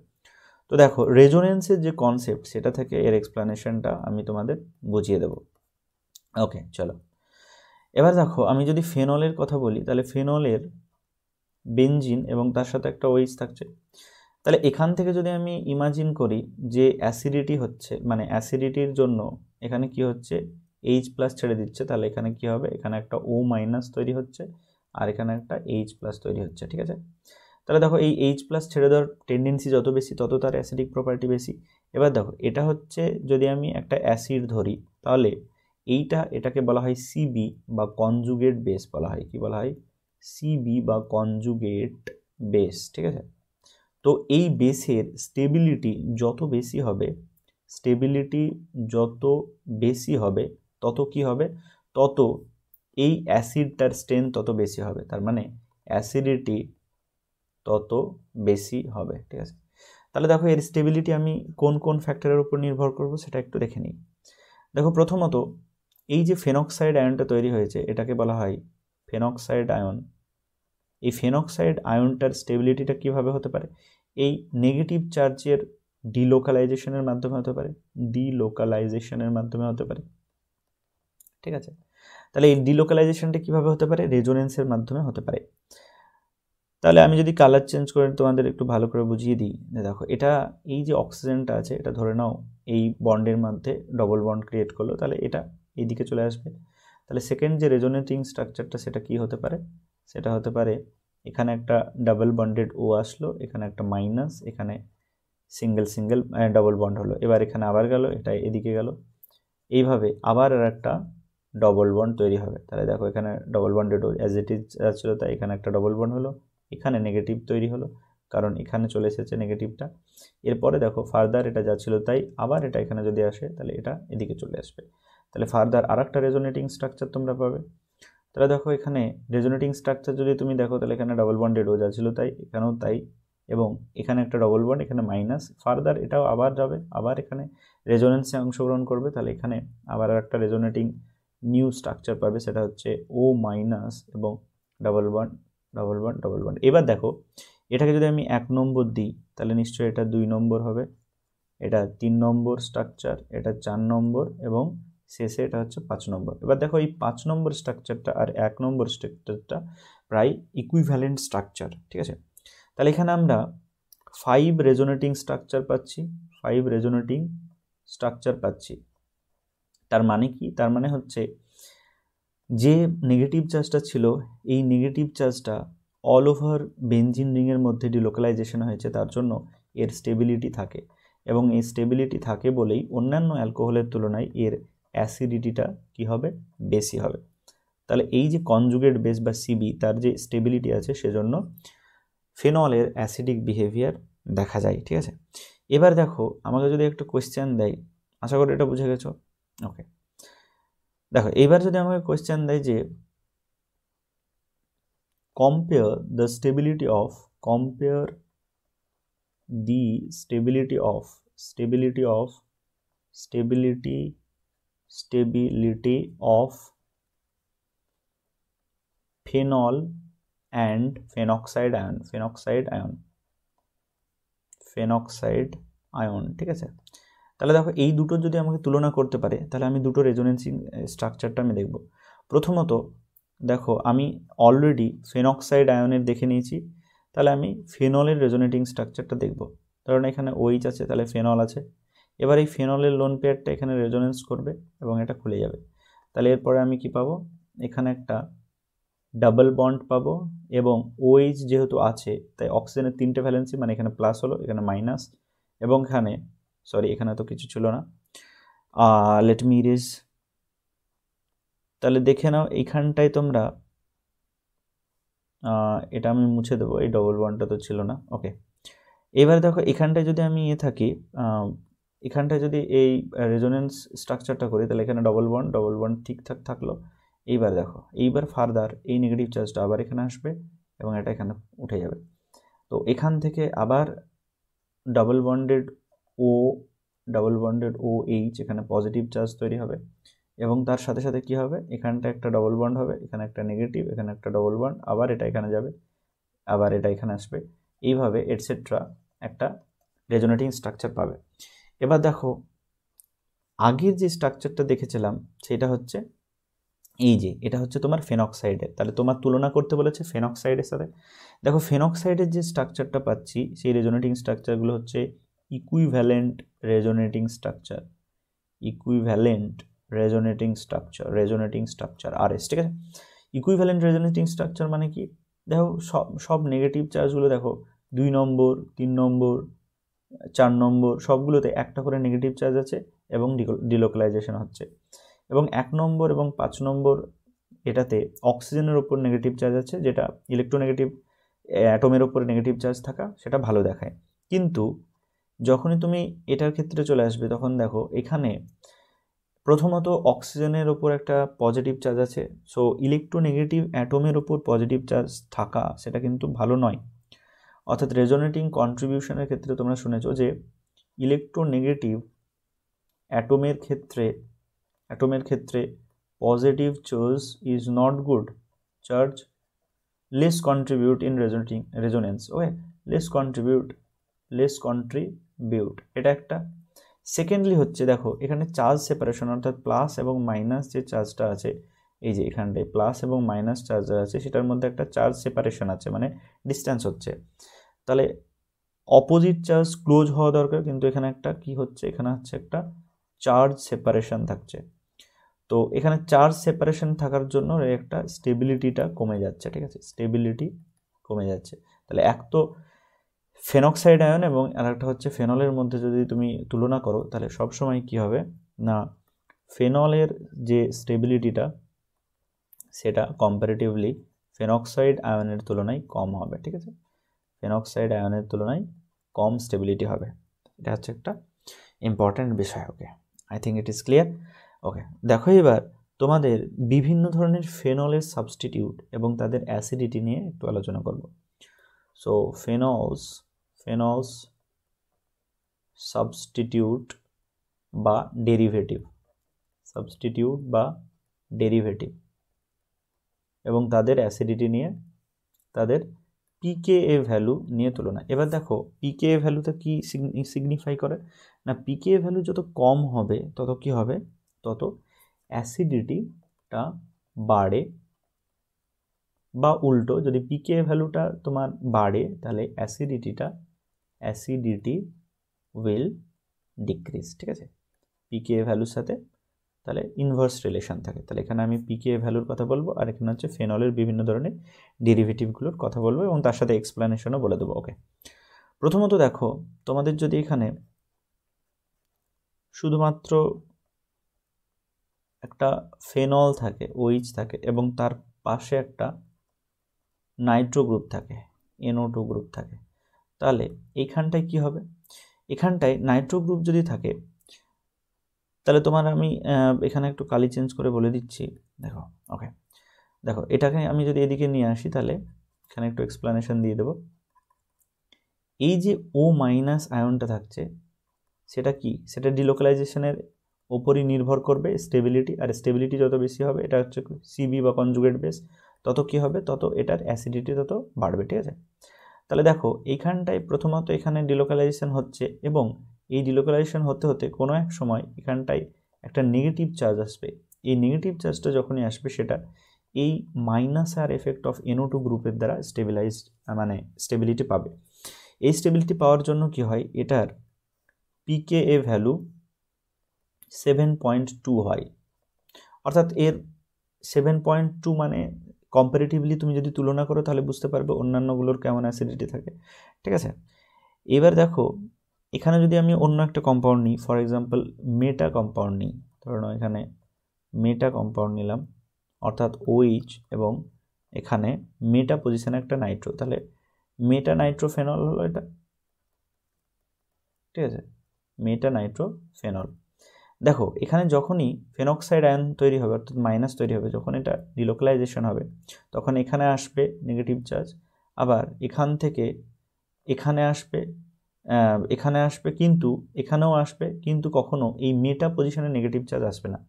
তো দেখো রেজোনেন্সের যে কনসেপ্ট সেটা থেকে এর এক্সপ্লানেশনটা আমি তোমাদের বুঝিয়ে দেবো। ওকে, চলো এবার দেখো আমি যদি ফেনলের কথা বলি, তাহলে ফেনলের বেনজিন এবং তার সাথে একটা OH থাকছে। তাহলে এখান থেকে যদি আমি ইমাজিন করি যে অ্যাসিডিটি হচ্ছে, মানে অ্যাসিডিটির জন্য এখানে কি হচ্ছে? H+ ছেড়ে দিচ্ছে, তাহলে এখানে কি হবে? এখানে একটা O- তৈরি হচ্ছে আর এখানে একটা H+ তৈরি হচ্ছে। ঠিক আছে? তাহলে দেখো এই H+ ছেড়ে দেওয়ার টেন্ডেন্সি যত বেশি তত তার অ্যাসিডিক প্রপার্টি বেশি। এবার দেখো এটা হচ্ছে যদি আমি একটা অ্যাসিড ধরি, তাহলে এটাকে বলা হয় CB বা কনজুগেট বেস বলা হয়। কি বলা হয়? CB বা কনজুগেট বেস। ঠিক আছে? তো এই বেসের স্টেবিলিটি যত বেশি হবে স্টেবিলিটি যত বেশি হবে তত কি হবে, তত এই অ্যাসিডটার স্ট্রেংথ তত বেশি হবে, তার মানে অ্যাসিডিটি তত বেশি হবে। ঠিক আছে, তাহলে দেখো এর স্টেবিলিটি আমি কোন কোন ফ্যাক্টরের উপর নির্ভর করব সেটা একটু দেখে নিই। দেখো প্রথমত এই যে ফেনক্সাইড আয়নটা তৈরি হয়েছে এটাকে বলা হয় ফেনক্সাইড আয়ন। এই ফেনক্সাইড আয়নটার স্টেবিলিটিটা কিভাবে হতে পারে, এই নেগেটিভ চার্জের ডিলোকালাইজেশনের মাধ্যমে হতে পারে, ডিলোকালাইজেশনের মাধ্যমে হতে পারে। ঠিক আছে, তাহলে এই ডিলোকালাইজেশনটা কিভাবে হতে পারে, রেজোনেন্সের মাধ্যমে হতে পারে। তাহলে আমি যদি কালার চেঞ্জ করে তোমাদের একটু ভালো করে বুঝিয়ে দিই, দেখো এটা এই যে অক্সিজেনটা আছে এটা ধরে নাও এই বন্ডের মধ্যে ডবল বন্ড ক্রিয়েট করলো, তাহলে এটা এইদিকে চলে আসবে। তাহলে সেকেন্ড যে রেজোনেটিং স্ট্রাকচারটা সেটা কি হতে পারে, সেটা হতে পারে এখানে একটা ডাবল বন্ডেড ও আসলো, এখানে একটা মাইনাস, এখানে সিঙ্গেল সিঙ্গেল ডবল বন্ড হলো, এবার এখানে আবার গেল, এটা এদিকে গেল, এইভাবে আবার আর একটা ডবল বন্ড তৈরি হবে। তাহলে দেখো এখানে ডবল বন্ডেড ও অ্যাজ ইট ইজ ছিল, তাই এখানে একটা ডবল বন্ড হলো, এখানে নেগেটিভ তৈরি হলো কারণ এখানে চলে এসেছে নেগেটিভটা। এরপরে দেখো ফার্দার এটা যা ছিল তাই, আবার এটা এখানে যদি আসে তাহলে এটা এদিকে চলে আসবে, তাহলে ফার্দার আর একটা রেজোনেটিং স্ট্রাকচার তোমরা পাবে। তাহলে দেখো এখানে রেজোনেটিং স্ট্রাকচার যদি তুমি দেখো তাহলে এখানে ডাবল বন্ডেড ও যা ছিল তাই, এখানেও তাই, এবং এখানে একটা ডবল বন্ড, এখানে মাইনাস, ফার্দার এটাও আবার যাবে, আবার এখানে রেজোনেন্সে অংশগ্রহণ করবে, তাহলে এখানে আবার একটা রেজোনেটিং নিউ স্ট্রাকচার পাবে, সেটা হচ্ছে ও মাইনাস এবং double bond double bond double bond. এবার দেখো এটাকে যদি আমি 1 নম্বর দিই তাহলে নিশ্চয়ই এটা 2 নম্বর হবে, এটা 3 নম্বর স্ট্রাকচার, এটা 4 নম্বর এবং শেষে এটা হচ্ছে 5 নম্বর। এবার দেখো এই 5 নম্বর স্ট্রাকচারটা আর 1 নম্বর স্ট্রাকচারটা প্রায় ইকুইভ্যালেন্ট স্ট্রাকচার। ঠিক আছে, তাহলে এখানে আমরা 5 রেজোনেটিং স্ট্রাকচার পাচ্ছি, 5 রেজোনেটিং স্ট্রাকচার পাচ্ছি। তার মানে কি, তার মানে হচ্ছে যে নেগেটিভ চার্জটা ছিল এই নেগেটিভ চার্জটা অল ওভার বেনজিন রিংয়ের মধ্যে ডিলোকালাইজেশন হয়েছে, তার জন্য এর স্টেবিলিটি থাকে, এবং এই স্টেবিলিটি থাকে বলেই অন্যান্য অ্যালকোহলের তুলনায় এর অ্যাসিডিটিটা কি হবে, বেশি হবে। তাহলে এই যে কনজুগেট বেস বা সিবি তার যে স্টেবিলিটি আছে সেজন্য ফেনলের অ্যাসিডিক বিহেভিয়ার দেখা যায়। ঠিক আছে, এবার দেখো আমাকে যদি একটা কোয়েশ্চেন দেয়, আশা করি এটা বুঝে গেছো। ওকে, দেখো এবার যদি আমাকে কোয়েশ্চেন দেয় যে compare the stability of phenol and phenoxide ion। ঠিক আছে, তাহলে দেখো এই দুটো যদি আমাকে তুলনা করতে পারে তাহলে আমি দুটো রেজোনেন্সিং স্ট্রাকচারটা আমি দেখব। প্রথমত দেখো আমি অলরেডি ফেনক্সাইড আয়নের দেখে নিয়েছি, তাহলে আমি ফেনলের রেজোনেটিং স্ট্রাকচারটা দেখব। কারণ এখানে OH আছে, তাহলে ফেনল আছে, এবার এই ফেনলের লোন পেয়ারটা এখানে রেজোনেন্স করবে এবং এটা খুলে যাবে। তাহলে এরপরে আমি কি পাবো, এখানে একটা ডাবল বন্ড পাবো, এবং OH যেহেতু আছে তাই অক্সিজেনের 3টে ভ্যালেন্সি, মানে এখানে প্লাস হলো, এখানে মাইনাস, এবং এখানে এখানে তো কিছু ছিল না, লেট মি ইরেজ। তাহলে দেখে নাও এইখানটায় তোমরা, এটা আমি মুছে দেবো, এই ডবল বন্ডটা তো ছিল না। ওকে, এবার দেখো এখানটায় যদি আমি থাকি, এখানটায় যদি এই রেজোনেন্স স্ট্রাকচারটা করি তাহলে এখানে ডবল বন্ড ঠিকঠাক থাকলো। এইবার দেখো এইবার ফার্দার এই নেগেটিভ চার্জটা আবার এখানে আসবে এবং এটা এখানে উঠে যাবে, তো এখান থেকে আবার ডাবল বন্ডেড OH এখানে পজিটিভ চার্জ তৈরি হবে, এবং তার সাথে সাথে কি হবে, এখানটা একটা ডবল বন্ড হবে, এখানে একটা নেগেটিভ, এখানে একটা ডবল বন্ড, আবার এটা এখানে যাবে, আবার এটা এখানে আসবে, এইভাবে এটসেট্রা একটা রেজোনেটিং স্ট্রাকচার পাবে। এবার দেখো আগের যে স্ট্রাকচারটা দেখেছিলাম সেটা হচ্ছে এই যে, এটা হচ্ছে তোমার ফেনক্সাইডের, তাহলে তোমার তুলনা করতে বলেছে ফেনক্সাইডের সাথে। দেখো ফেনক্সাইডের যে স্ট্রাকচারটা পাচ্ছি সেই রেজোনেটিং স্ট্রাকচারগুলো হচ্ছে ইকুইভ্যালেন্ট রেজোনেটিং স্ট্রাকচার RS। ঠিক আছে, ইকুইভ্যালেন্ট রেজোনেটিং স্ট্রাকচার মানে কি, দেখো সব নেগেটিভ চার্জগুলো দেখো 2 নম্বর 3 নম্বর 4 নম্বর সবগুলোতে একটা করে নেগেটিভ চার্জ আছে এবং ডিলোকালাইজেশন হচ্ছে, এবং 1 নম্বর এবং 5 নম্বর এটাতে অক্সিজেনের ওপর নেগেটিভ চার্জ আছে, যেটা ইলেকট্রোনেগেটিভ অ্যাটমের ওপর নেগেটিভ চার্জ থাকা সেটা ভালো দেখায়। কিন্তু যখনই তুমি এটার ক্ষেত্রে চলে আসবে তখন দেখো এখানে প্রথমত অক্সিজেনের ওপর একটা পজিটিভ চার্জ আছে, সো ইলেকট্রোনেগেটিভ অ্যাটমের ওপর পজিটিভ চার্জ থাকা সেটা কিন্তু ভালো নয়। অর্থাৎ রেজোনেটিং কন্ট্রিবিউশনের ক্ষেত্রে তোমরা শুনেছো যে ইলেকট্রোনেগেটিভ অ্যাটমের ক্ষেত্রে positive charge is not good, charge less contribute in resonance, okay, less contribute, এটা একটা। সেকেন্ডলি হচ্ছে দেখো এখানে চার্জ সেপারেশন, অর্থাৎ প্লাস এবং মাইনাস যে চার্জটা আছে, এই যে এখানটায় প্লাস এবং মাইনাস চার্জ আছে সেটার মধ্যে একটা চার্জ সেপারেশন আছে, মানে ডিস্টেন্স হচ্ছে। তাহলে অপোজিট চার্জ ক্লোজ হওয়া দরকার, কিন্তু এখানে একটা কি হচ্ছে, এখানে হচ্ছে একটা চার্জ সেপারেশন থাকছে। তো এখানে চার্জ সেপারেশন থাকার জন্য একটা স্টেবিলিটিটা কমে যাচ্ছে, ঠিক আছে, স্টেবিলিটি কমে যাচ্ছে। তাহলে এক তো ফেনক্সাইড আয়ন এবং আরেকটা হচ্ছে ফেনলের মধ্যে যদি তুমি তুলনা করো তাহলে সবসময় কি হবে না, ফেনলের যে স্টেবিলিটিটা সেটা কম্পারেটিভলি ফেনক্সাইড আয়নের তুলনায় কম হবে, ঠিক আছে, ফেনক্সাইড আয়নের তুলনায় কম স্টেবিলিটি হবে। এটা হচ্ছে একটা ইম্পর্ট্যান্ট বিষয়। Okay, I think it is clear. Okay, দেখো এবার তোমাদের বিভিন্ন ধরনের ফেনলের সাবস্টিটিউট এবং তাদের অ্যাসিডিটি নিয়ে একটু আলোচনা করব। সো ফেনলস সাবস্টিটিউট বা ডেরিভেটিভ এবং তাদের অ্যাসিডিটি নিয়ে, তাদের পিকেএ ভ্যালু নিয়ে তুলনা। এবার দেখো পিকেএ ভ্যালুতে কি সিগনিফাই করে না, পিকেএ ভ্যালু যত কম হবে তত কি হবে, তত অ্যাসিডিটিটা বাড়ে, বা উল্টো যদি পিকেএ ভ্যালুটা তোমার বাড়ে তাহলে অ্যাসিডিটি উইল ডিক্রিজ, ঠিক আছে, পিকেএ ভ্যালুর সাথে তাহলে ইনভার্স রিলেশন থাকে। তাহলে এখানে আমি পিকেএ ভ্যালুর কথা বলবো, আর এখানে হচ্ছে ফেনলের বিভিন্ন ধরনের ডেরিভেটিভগুলোর কথা বলবো এবং তার সাথে এক্সপ্লেনেশনও বলে দেবো। ওকে, প্রথমত দেখো তোমাদের যদি এখানে শুধুমাত্র একটা ফেনল থাকে, OH থাকে, এবং তার পাশে একটা নাইট্রো গ্রুপ থাকে, NO2 গ্রুপ থাকে, তাহলে এইখানটায় কি হবে, এখানটায় নাইট্রো গ্রুপ যদি থাকে তাহলে তোমার আমি এখানে একটু কালি চেঞ্জ করে বলে দিচ্ছি। দেখো, ওকে, দেখো এটাকে আমি যদি এদিকে নিয়ে আসি তাহলে এখানে একটু এক্সপ্লেনেশন দিয়ে দেবো। এই যে O মাইনাস আয়নটা থাকছে সেটা কি, সেটা ডিলোকালাইজেশনের ওপরই নির্ভর করবে স্টেবিলিটি, আর স্টেবিলিটি যত বেশি হবে, এটা হচ্ছে সিবি বা কনজুগেট বেস, তত কি হবে, তত এটার অ্যাসিডিটি তত বাড়বে, ঠিক আছে। তাহলে দেখো এইখানটায় প্রথমত এখানে ডিলোকালাইজেশন হচ্ছে, এবং এই ডিলোকালাইজেশন হতে হতে কোনো এক সময় এখানটায় একটা নেগেটিভ চার্জ আসবে। এই নেগেটিভ চার্জটা যখনই আসবে সেটা এই minus R effect of NO2 গ্রুপের দ্বারা মানে স্টেবিলিটি পাবে। এই স্টেবিলিটি পাওয়ার জন্য কি হয়, এটার পিকেএ ভ্যালু 7.2 হয়, অর্থাৎ এর 7.2 মানে কম্পারেটিভলি তুমি যদি তুলনা করো তাহলে বুঝতে পারবে অন্যান্যগুলোর কেমন অ্যাসিডিটি থাকে, ঠিক আছে। এবার দেখো এখানে যদি আমি অন্য একটা কম্পাউন্ড নিই, ফর এক্সাম্পল মেটা কম্পাউন্ড নিই, ধরো এখানে মেটা কম্পাউন্ড নিলাম, অর্থাৎ OH এবং এখানে মেটা পজিশনে একটা নাইট্রো, তাহলে মেটা নাইট্রোফেনল হলো এটা, ঠিক আছে, মেটা নাইট্রোফেনল। দেখো এখানে যখনই ফেনক্সাইড আয়ন তৈরি হবে, অর্থাৎ মাইনাস তৈরি হবে, যখন এটা ডিলোকালাইজেশন হবে তখন এখানে আসবে নেগেটিভ চার্জ, আবার এখান থেকে এখানে আসবে কিন্তু এখানেও আসবে, কিন্তু কখনো এই মেটা পজিশনে নেগেটিভ চার্জ আসবে না।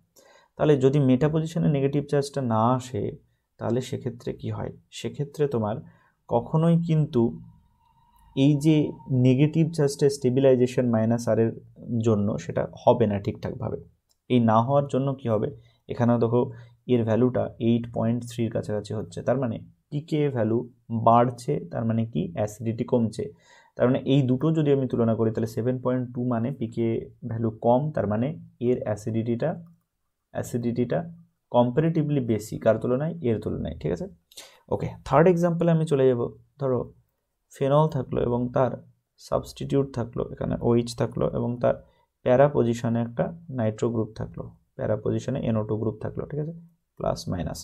তাহলে যদি মেটা পজিশনে নেগেটিভ চার্জটা না আসে তাহলে সেক্ষেত্রে কি হয়, সেক্ষেত্রে তোমার কখনোই কিন্তু এই যে নেগেটিভ চার্জটা স্টেবিলাইজেশন মাইনাস আর এর জন্য সেটা হবে না ঠিকঠাকভাবে। এই না হওয়ার জন্য কি হবে, এখানেও দেখো এর ভ্যালুটা 8.3 কাছাকাছি হচ্ছে, তার মানে পিকেএ ভ্যালু বাড়ছে, তার মানে কি অ্যাসিডিটি কমছে। তার মানে এই দুটো যদি আমি তুলনা করি তাহলে 7.2 মানে পিকেএ ভ্যালু কম, তার মানে এর অ্যাসিডিটিটা কম্পারেটিভলি বেশি, কার তুলনায়, এর তুলনায়, ঠিক আছে। ওকে, থার্ড এক্সাম্পলে আমি চলে যাব। ধরো ফেনল থাকলো এবং তার সাবস্টিটিউট থাকলো, এখানে OH থাকলো এবং তার প্যারা পজিশনে একটা নাইট্রো গ্রুপ থাকলো, প্যারা পজিশনে NO2 গ্রুপ থাকলো, ঠিক আছে, প্লাস মাইনাস।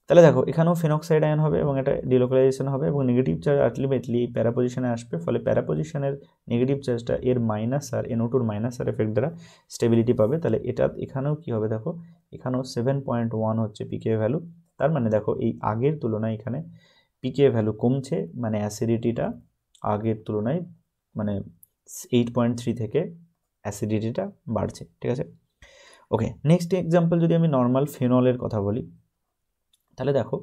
তাহলে দেখো এখানেও ফেনক্সাইড আয়ন হবে এবং এটা ডিলোকালাইজেশন হবে এবং নেগেটিভ চার্জ আলটিমেটলি প্যারা পজিশনে আসবে, ফলে প্যারা পজিশনের নেগেটিভ চার্জটা এর মাইনাস আর NO2 মাইনাস আর এফেক্ট দ্বারা স্টেবিলিটি পাবে। তাহলে এটা এখানেও কি হবে দেখো, এখানেও 7.1 হচ্ছে পিকে ভ্যালু। তার মানে দেখো এই আগের তুলনায় এখানে পিকে ভ্যালু কমছে, মানে অ্যাসিডিটিটা আগের তুলনায় মানে 8.3 থেকে অ্যাসিডিটিটা বাড়ছে, ঠিক আছে। ওকে, নেক্সট এক্সাম্পল যদি আমি নর্মাল ফেনলের কথা বলি, তাহলে দেখো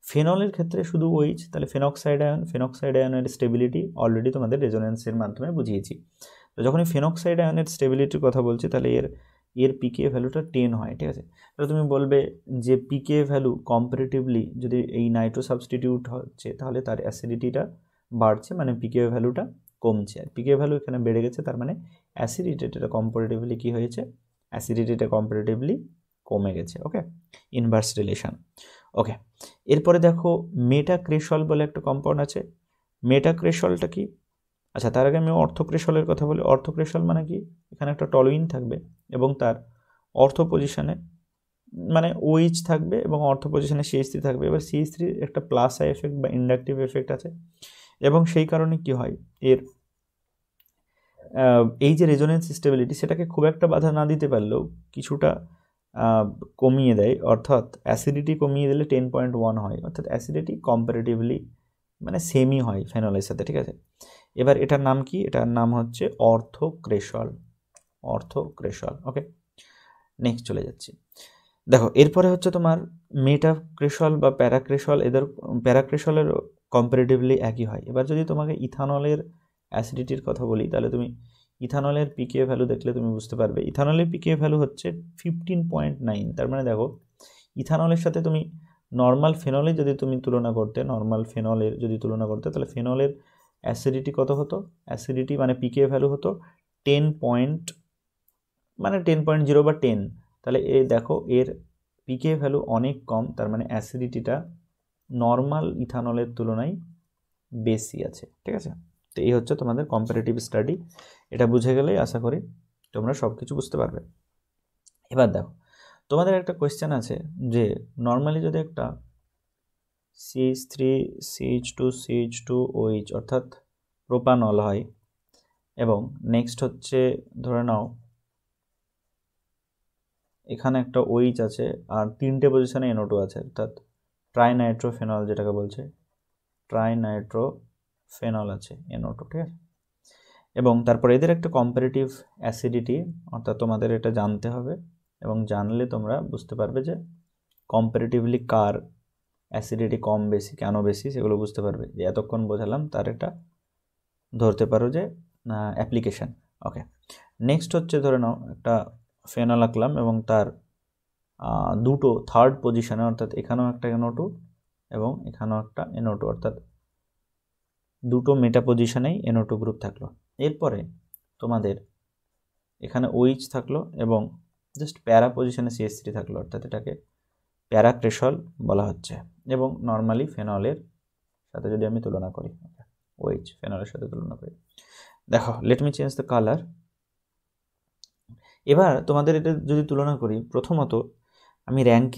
ফেনলের ক্ষেত্রে শুধু OH, তাহলে ফেনক্সাইড আয়নের স্টেবিলিটি অলরেডি তোমাদের রেজোনেন্সের মাধ্যমে বুঝিয়েছি। তো যখনই ফেনক্সাইড আয়নের স্টেবিলিটির কথা বলছি তাহলে এর পিকে ভ্যালুটা 10 হয়, ঠিক আছে। তাহলে তুমি বলবে যে পিকে ভ্যালু কম্পারেটিভলি যদি এই নাইট্রো সাবস্টিটিউট হচ্ছে তাহলে তার অ্যাসিডিটিটা বাড়ছে, মানে পিকে ভ্যালুটা কমছে। আর পিকে ভ্যালু এখানে বেড়ে গেছে, তার মানে অ্যাসিডিটিটা কম্পারেটিভলি কি হয়েছে, অ্যাসিডিটিটা কম্পারেটিভলি কমে গেছে। ওকে, ইনভার্স রিলেশন। ওকে, এরপরে দেখো মেটাক্রেসল বলে একটা কম্পাউন্ড আছে। মেটাক্রেসলটা কি? আচ্ছা, তার আগে আমি অর্থোক্রেসলের কথা বলি। অর্থোক্রেসল মানে কি, এখানে একটা টলুইন থাকবে এবং তার অর্থ পজিশনে মানে OH থাকবে এবং অর্থ পজিশনে CH3 থাকবে। এবার CH3 একটা প্লাস আই এফেক্ট বা ইন্ডাকটিভ এফেক্ট আছে এবং সেই কারণে কি হয়, এর এই যে রেজোনেন্স স্টেবিলিটি সেটাকে খুব একটা বাধা না দিতে পারলেও কিছুটা কমিয়ে দেয়, অর্থাৎ অ্যাসিডিটি কমিয়ে দিলে 10.1 হয়, অর্থাৎ অ্যাসিডিটি কম্পারেটিভলি মানে সেমই হয় ফেনলের সাথে, ঠিক আছে। এবার এটার নাম কি, এটার নাম হচ্ছে অর্থোক্রেসল। ওকে, নেক্সট চলে যাচ্ছি। দেখো এরপরে হচ্ছে তোমার মেটাক্রেসল বা প্যারাক্রেসল। এদের প্যারাক্রেসলের কম্পারেটিভলি একই হয়। এবার যদি তোমাকে ইথানলের অ্যাসিডিটির কথা বলি তাহলে তুমি ইথানলের পিকে ভ্যালু দেখলে তুমি বুঝতে পারবে ইথানলের পিকে ভ্যালু হচ্ছে 15.9। তার মানে দেখো ইথানলের সাথে তুমি নর্মাল ফেনলের যদি তুমি তুলনা করতে তাহলে ফেনলের অ্যাসিডিটি কত হতো, অ্যাসিডিটি মানে পিকে ভ্যালু হতো 10.0 বা 10। তাহলে দেখো এর পিকে ভ্যালু অনেক কম, তার মানে অ্যাসিডিটিটা নর্মাল ইথানলের তুলনায় বেশি আছে, ঠিক আছে। তো এই হচ্ছে তোমাদের কম্পারেটিভ স্টাডি। এটা বুঝে গেলেই আশা করি তোমরা সব কিছু বুঝতে পারবে। এবার দেখো তোমাদের একটা কোয়েশ্চেন আছে যে নর্মালি যদি একটা CH3 CH2 CH2 OH অর্থাৎ প্রোপানল হয় এবং নেক্সট হচ্ছে ধরে নাও এখানে একটা OH আছে আর 3টে পজিশনে NO2 আছে, অর্থাৎ ট্রাইনাইট্রোফেনল যেটাকে বলছে, ট্রাইনাইট্রোফেনল আছে NO2, ঠিক আছে। এবং তারপর এদের একটা কম্পারেটিভ অ্যাসিডিটি, অর্থাৎ তোমাদের এটা জানতে হবে এবং জানলে তোমরা বুঝতে পারবে যে কম্পারেটিভলি কার অ্যাসিডিটি কম বেশি, কেন বেশি সেগুলো বুঝতে পারবে। যে এতক্ষণ বোঝালাম তার একটা ধরতে পারো যে অ্যাপ্লিকেশান। ওকে, নেক্সট হচ্ছে ধরে নাও একটা ফেনল আঁকলাম এবং তার দুটো থার্ড পজিশনে, অর্থাৎ এখানেও একটা NO2 এবং এখানেও একটা NO2, অর্থাৎ দুটো মেটা পজিশনেই NO2 গ্রুপ থাকলো। এরপরে তোমাদের এখানে OH থাকলো এবং জাস্ট প্যারা পজিশনে CH3 থাকলো, অর্থাৎ এটাকে প্যারাক্রেসল বলা হচ্ছে। এবং নর্মালি ফেনলের সাথে যদি আমি তুলনা করি, OH ফেনলের সাথে তুলনা করি, দেখো let me change the colour. এবার তোমাদের এটা যদি তুলনা করি, প্রথমত আমি র্যাঙ্ক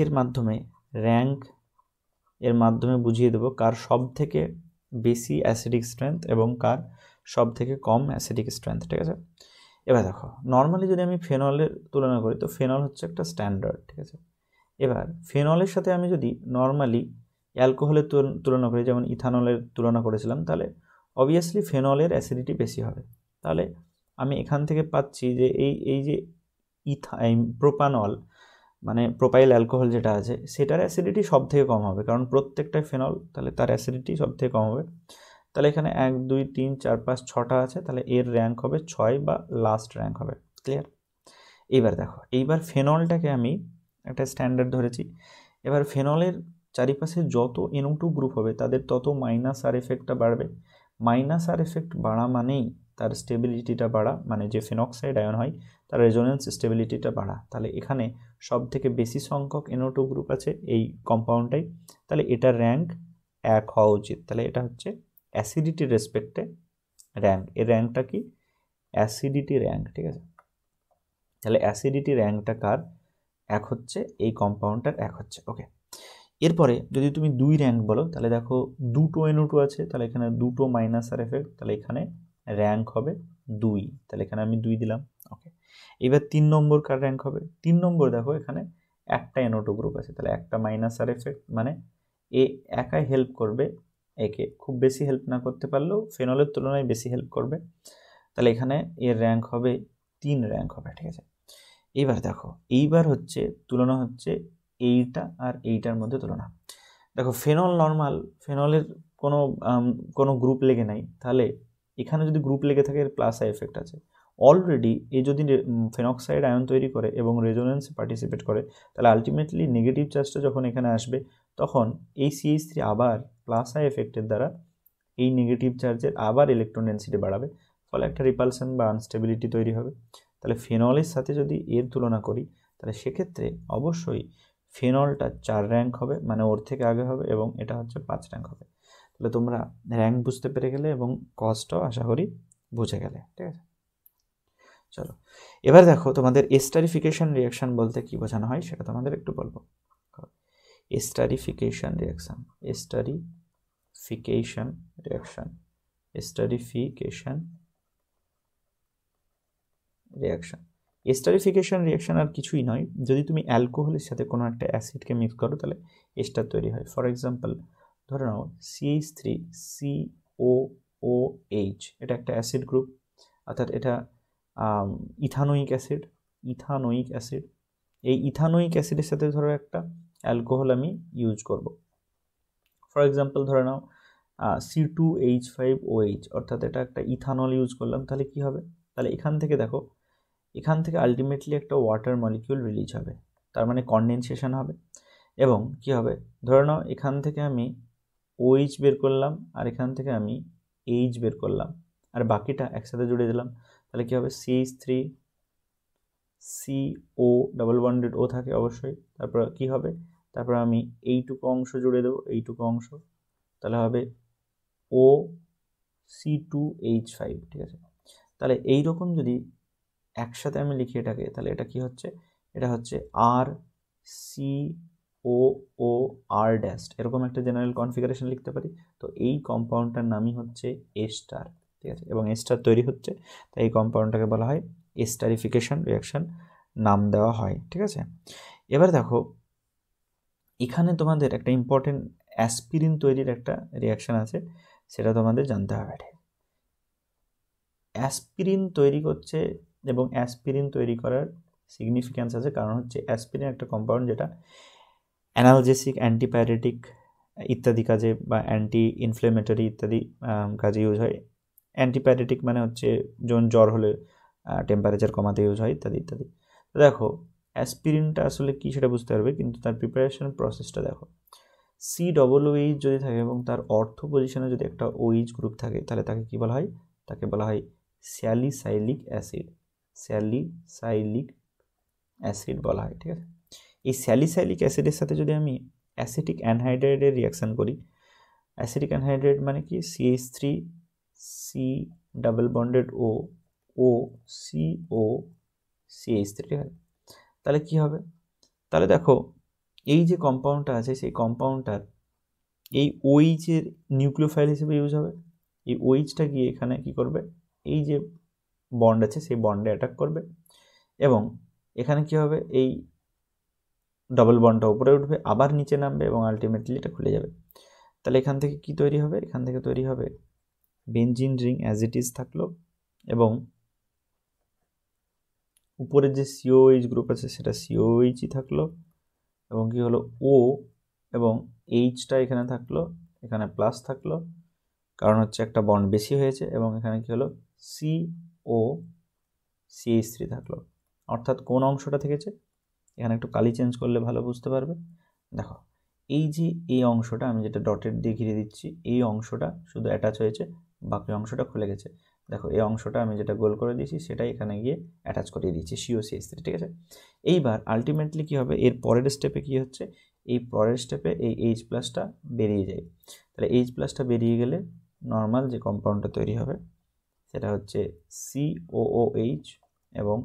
এর মাধ্যমে বুঝিয়ে দেবো কার সব থেকে বেশি অ্যাসিডিক স্ট্রেংথ এবং কার সব থেকে কম অ্যাসিডিক স্ট্রেংথ, ঠিক আছে। এবার দেখো নর্মালি যদি আমি ফেনলের তুলনা করি তো ফেনল হচ্ছে একটা স্ট্যান্ডার্ড, ঠিক আছে। এবার ফেনলের সাথে আমি যদি নর্মালি অ্যালকোহলের তুলনা করি, যেমন ইথানলের তুলনা করেছিলাম, তাহলে অবভিয়াসলি ফেনলের অ্যাসিডিটি বেশি হবে। তাহলে আমি এখান থেকে পাচ্ছি যে এই যে প্রোপানল মানে প্রোপাইল অ্যালকোহল যেটা আছে সেটার অ্যাসিডিটি সব থেকে কম হবে, কারণ প্রত্যেকটাই ফেনল, তাহলে তার অ্যাসিডিটি সব থেকে কম হবে। তাহলে এখানে 1 2 3 4 5 6টা আছে, তাহলে এর র্যাঙ্ক হবে 6 বা লাস্ট র্যাঙ্ক হবে। ক্লিয়ার? এইবার দেখো এইবার ফেনলটাকে আমি একটা স্ট্যান্ডার্ড ধরেছি। এবার ফেনলের চারিপাশে যত NO2 গ্রুপ হবে তাদের তত মাইনাস আর এফেক্টটা বাড়বে। মাইনাস আর এফেক্ট বাড়া মানেই তার স্টেবিলিটিটা বাড়া, মানে যে ফেনক্সাইড আয়ন হয় তার রেজোনেন্স স্টেবিলিটিটা বাড়া। তাহলে এখানে সব থেকে বেশি সংখ্যক NO2 গ্রুপ আছে এই কম্পাউন্ডটাই, তাহলে এটার র্যাঙ্ক 1 হওয়া উচিত। তাহলে এটা হচ্ছে অ্যাসিডিটির রেসপেক্টে র্যাঙ্ক। এর র্যাঙ্কটা কি? অ্যাসিডিটি র্যাঙ্ক, ঠিক আছে। তাহলে অ্যাসিডিটি র্যাঙ্কটা কার 1 হচ্ছে? এই কম্পাউন্ডটার 1 হচ্ছে। ওকে, এরপরে যদি তুমি 2 র্যাঙ্ক বলো তাহলে দেখো দুটো NO2 আছে, তাহলে এখানে দুটো মাইনাস আর এফেক্ট, তাহলে এখানে র্যাঙ্ক হবে 2, তাহলে এখানে আমি 2 দিলাম। ওকে, এবার 3 নম্বর কার র্যাঙ্ক হবে? 3 নম্বর দেখো এখানে একটা NO2 গ্রুপ আছে, তাহলে একটা মাইনাস আর এফেক্ট, মানে এ একাই হেল্প করবে একে, খুব বেশি হেল্প না করতে পারলেও ফেনলের তুলনায় বেশি হেল্প করবে, তাহলে এখানে এর র্যাঙ্ক হবে 3 র্যাঙ্ক হবে। ঠিক আছে, এইবার দেখো এইবার হচ্ছে তুলনা হচ্ছে এইটা আর এইটার মধ্যে তুলনা। দেখো ফেনল নর্মাল, ফেনলের কোনো গ্রুপ লেগে নাই, তাহলে এখানে যদি গ্রুপ লেগে থাকে এর প্লাস আই এফেক্ট আছে। অলরেডি এ যদি ফেনক্সাইড আয়ন তৈরি করে এবং রেজোনেন্সে পার্টিসিপেট করে, তাহলে আলটিমেটলি নেগেটিভ চার্জটা যখন এখানে আসবে তখন এই CH3 আবার প্লাস আই এফেক্টের দ্বারা এই নেগেটিভ চার্জের আবার ইলেকট্রন ডেন্সিটি বাড়াবে, ফলে একটা রিপালশন বা আনস্টেবিলিটি তৈরি হবে। তাহলে ফেনলের সাথে যদি এর তুলনা করি তাহলে সেক্ষেত্রে অবশ্যই ফেনলটা 4 র্যাঙ্ক হবে, মানে ওর থেকে আগে হবে, এবং এটা হচ্ছে 5 র্যাঙ্ক হবে। তাহলে তোমরা র্যাঙ্ক বুঝতে পেরে গেলে এবং কস্টও আশা করি বুঝে গেলে। ঠিক আছে, চলো এবার দেখো তোমাদের এস্টারিফিকেশন রিয়াকশন বলতে কি বোঝানো হয় সেটা তোমাদের একটু বলবো। Esterification reaction, esterification reaction, esterification reaction. Esterification reaction আর কিছুই নয়, যদি তুমি অ্যালকোহলের সাথে কোনো একটা অ্যাসিডকে মিক্স করো তাহলে এস্টার তৈরি হয়। ফর এক্সাম্পল ধরে নাও CH3COOH, এটা একটা অ্যাসিড গ্রুপ, অর্থাৎ এটা ইথানোয়িক অ্যাসিড, ইথানোয়িক অ্যাসিড। এই ইথানোয়িক অ্যাসিডের সাথে ধরো একটা অ্যালকোহল আমি ইউজ করব। ফর এক্সাম্পল ধরে নাও C2H5OH, অর্থাৎ এটা একটা ইথানল ইউজ করলাম, তাহলে কি হবে? তাহলে এখান থেকে দেখো, এখান থেকে আলটিমেটলি একটা ওয়াটার মলিকিউল রিলিজ হবে, তার মানে কনডেনসেশন হবে। এবং কি হবে, ধরে নাও এখান থেকে আমি OH বের করলাম আর এখান থেকে আমি H বের করলাম আর বাকিটা একসাথে জুড়ে দিলাম, তাহলে কি হবে? CH3CO ডাবল বন্ডেড O থাকে অবশ্যই, তারপর কি হবে? তারপর আমি এইটুকু অংশ জুড়ে দেবো, এইটুকু অংশ, তাহলে হবে OC2H5। ঠিক আছে, তাহলে এইরকম যদি একসাথে আমি লিখি এটাকে, তাহলে এটা কি হচ্ছে? এটা হচ্ছে RCOOR ড্যাশ, এরকম একটা জেনারেল কনফিগারেশন লিখতে পারি। তো এই কম্পাউন্ডটার নামই হচ্ছে এস্টার। ঠিক আছে, এবং এস্টার তৈরি হচ্ছে, তাই এই কম্পাউন্ডটাকে বলা হয় এস্টারিফিকেশন রিয়াকশন নাম দেওয়া হয়। ঠিক আছে, এবার দেখো এখানে তোমাদের একটা ইম্পর্টেন্ট অ্যাসপিরিন তৈরির একটা রিয়াকশন আছে, সেটা তোমাদের জানতে হবে। অ্যাসপিরিন তৈরি করছে এবং অ্যাসপিরিন তৈরি করার সিগনিফিক্যান্স আছে, কারণ হচ্ছে অ্যাসপিরিন একটা কম্পাউন্ড যেটা অ্যানালজেসিক, অ্যান্টিপাইরেটিক ইত্যাদি কাজে বা অ্যান্টি ইনফ্লেমেটরি ইত্যাদি কাজে ইউজ হয়। অ্যান্টিপাইরেটিক মানে হচ্ছে যেমন জ্বর হলে টেম্পারেচার কমাতে ইউজ হয় ইত্যাদি ইত্যাদি। তো দেখো অ্যাসপিরিনটা আসলে কী সেটা বুঝতে পারবে, কিন্তু তার প্রিপারেশন প্রসেসটা দেখো। COOH যদি থাকে এবং তার অর্থ পজিশনে যদি একটা OH গ্রুপ থাকে, তাহলে তাকে কী বলা হয়? তাকে বলা হয় স্যালিসাইলিক অ্যাসিড, স্যালিসাইলিক অ্যাসিড বলা হয়। ঠিক আছে, এই স্যালিসাইলিক অ্যাসিডের সাথে যদি আমি অ্যাসিটিক অ্যানহাইড্রাইডের রিয়াকশান করি, অ্যাসিটিক অ্যানহাইড্রাইড মানে কি? CH3C double bonded OCOCH3। ঠিক আছে, তাহলে কি হবে? তাহলে দেখো এই যে কম্পাউন্ডটা আছে সেই কম্পাউন্ডটার এই OH-এর নিউক্লিওফাইল হিসেবে ইউজ হবে। এই OH-টা গিয়ে এখানে কি করবে? এই যে বন্ড আছে সেই বন্ডে অ্যাটাক করবে এবং এখানে কি হবে? এই ডাবল বন্ডটা উপরে উঠবে, আবার নিচে নামবে এবং আলটিমেটলি এটা খুলে যাবে। তাহলে এখান থেকে কি তৈরি হবে? এখান থেকে তৈরি হবে benzene ring as it is থাকলো, এবং উপরে যে COOH গ্রুপ আছে সেটা COOH-ই থাকলো, এবং কি হলো? O এবং H-টা এখানে থাকলো, এখানে প্লাস থাকলো, কারণ হচ্ছে একটা বন্ড বেশি হয়েছে, এবং এখানে কি হলো? COCH3 থাকলো। অর্থাৎ কোন অংশটা থেকেছে? এখানে একটু কালি চেঞ্জ করলে ভালো বুঝতে পারবে। দেখো এই যে এই অংশটা আমি যেটা ডটেড দিয়ে ঘিরে দিচ্ছি, এই অংশটা শুধু অ্যাটাচ হয়েছে, বাকি অংশটা খুলে গেছে। দেখো এই অংশটা আমি যেটা গোল করে দিয়েছি সেটাই এখানে গিয়ে অ্যাটাচ করিয়ে দিচ্ছি COCH3। ঠিক আছে, এইবার আলটিমেটলি কী হবে? এর পরের স্টেপে কী হচ্ছে? এই পরের স্টেপে এই H+টা বেরিয়ে যায়। তাহলে H+টা বেরিয়ে গেলে নর্মাল যে কম্পাউন্ডটা তৈরি হবে সেটা হচ্ছে COOH এবং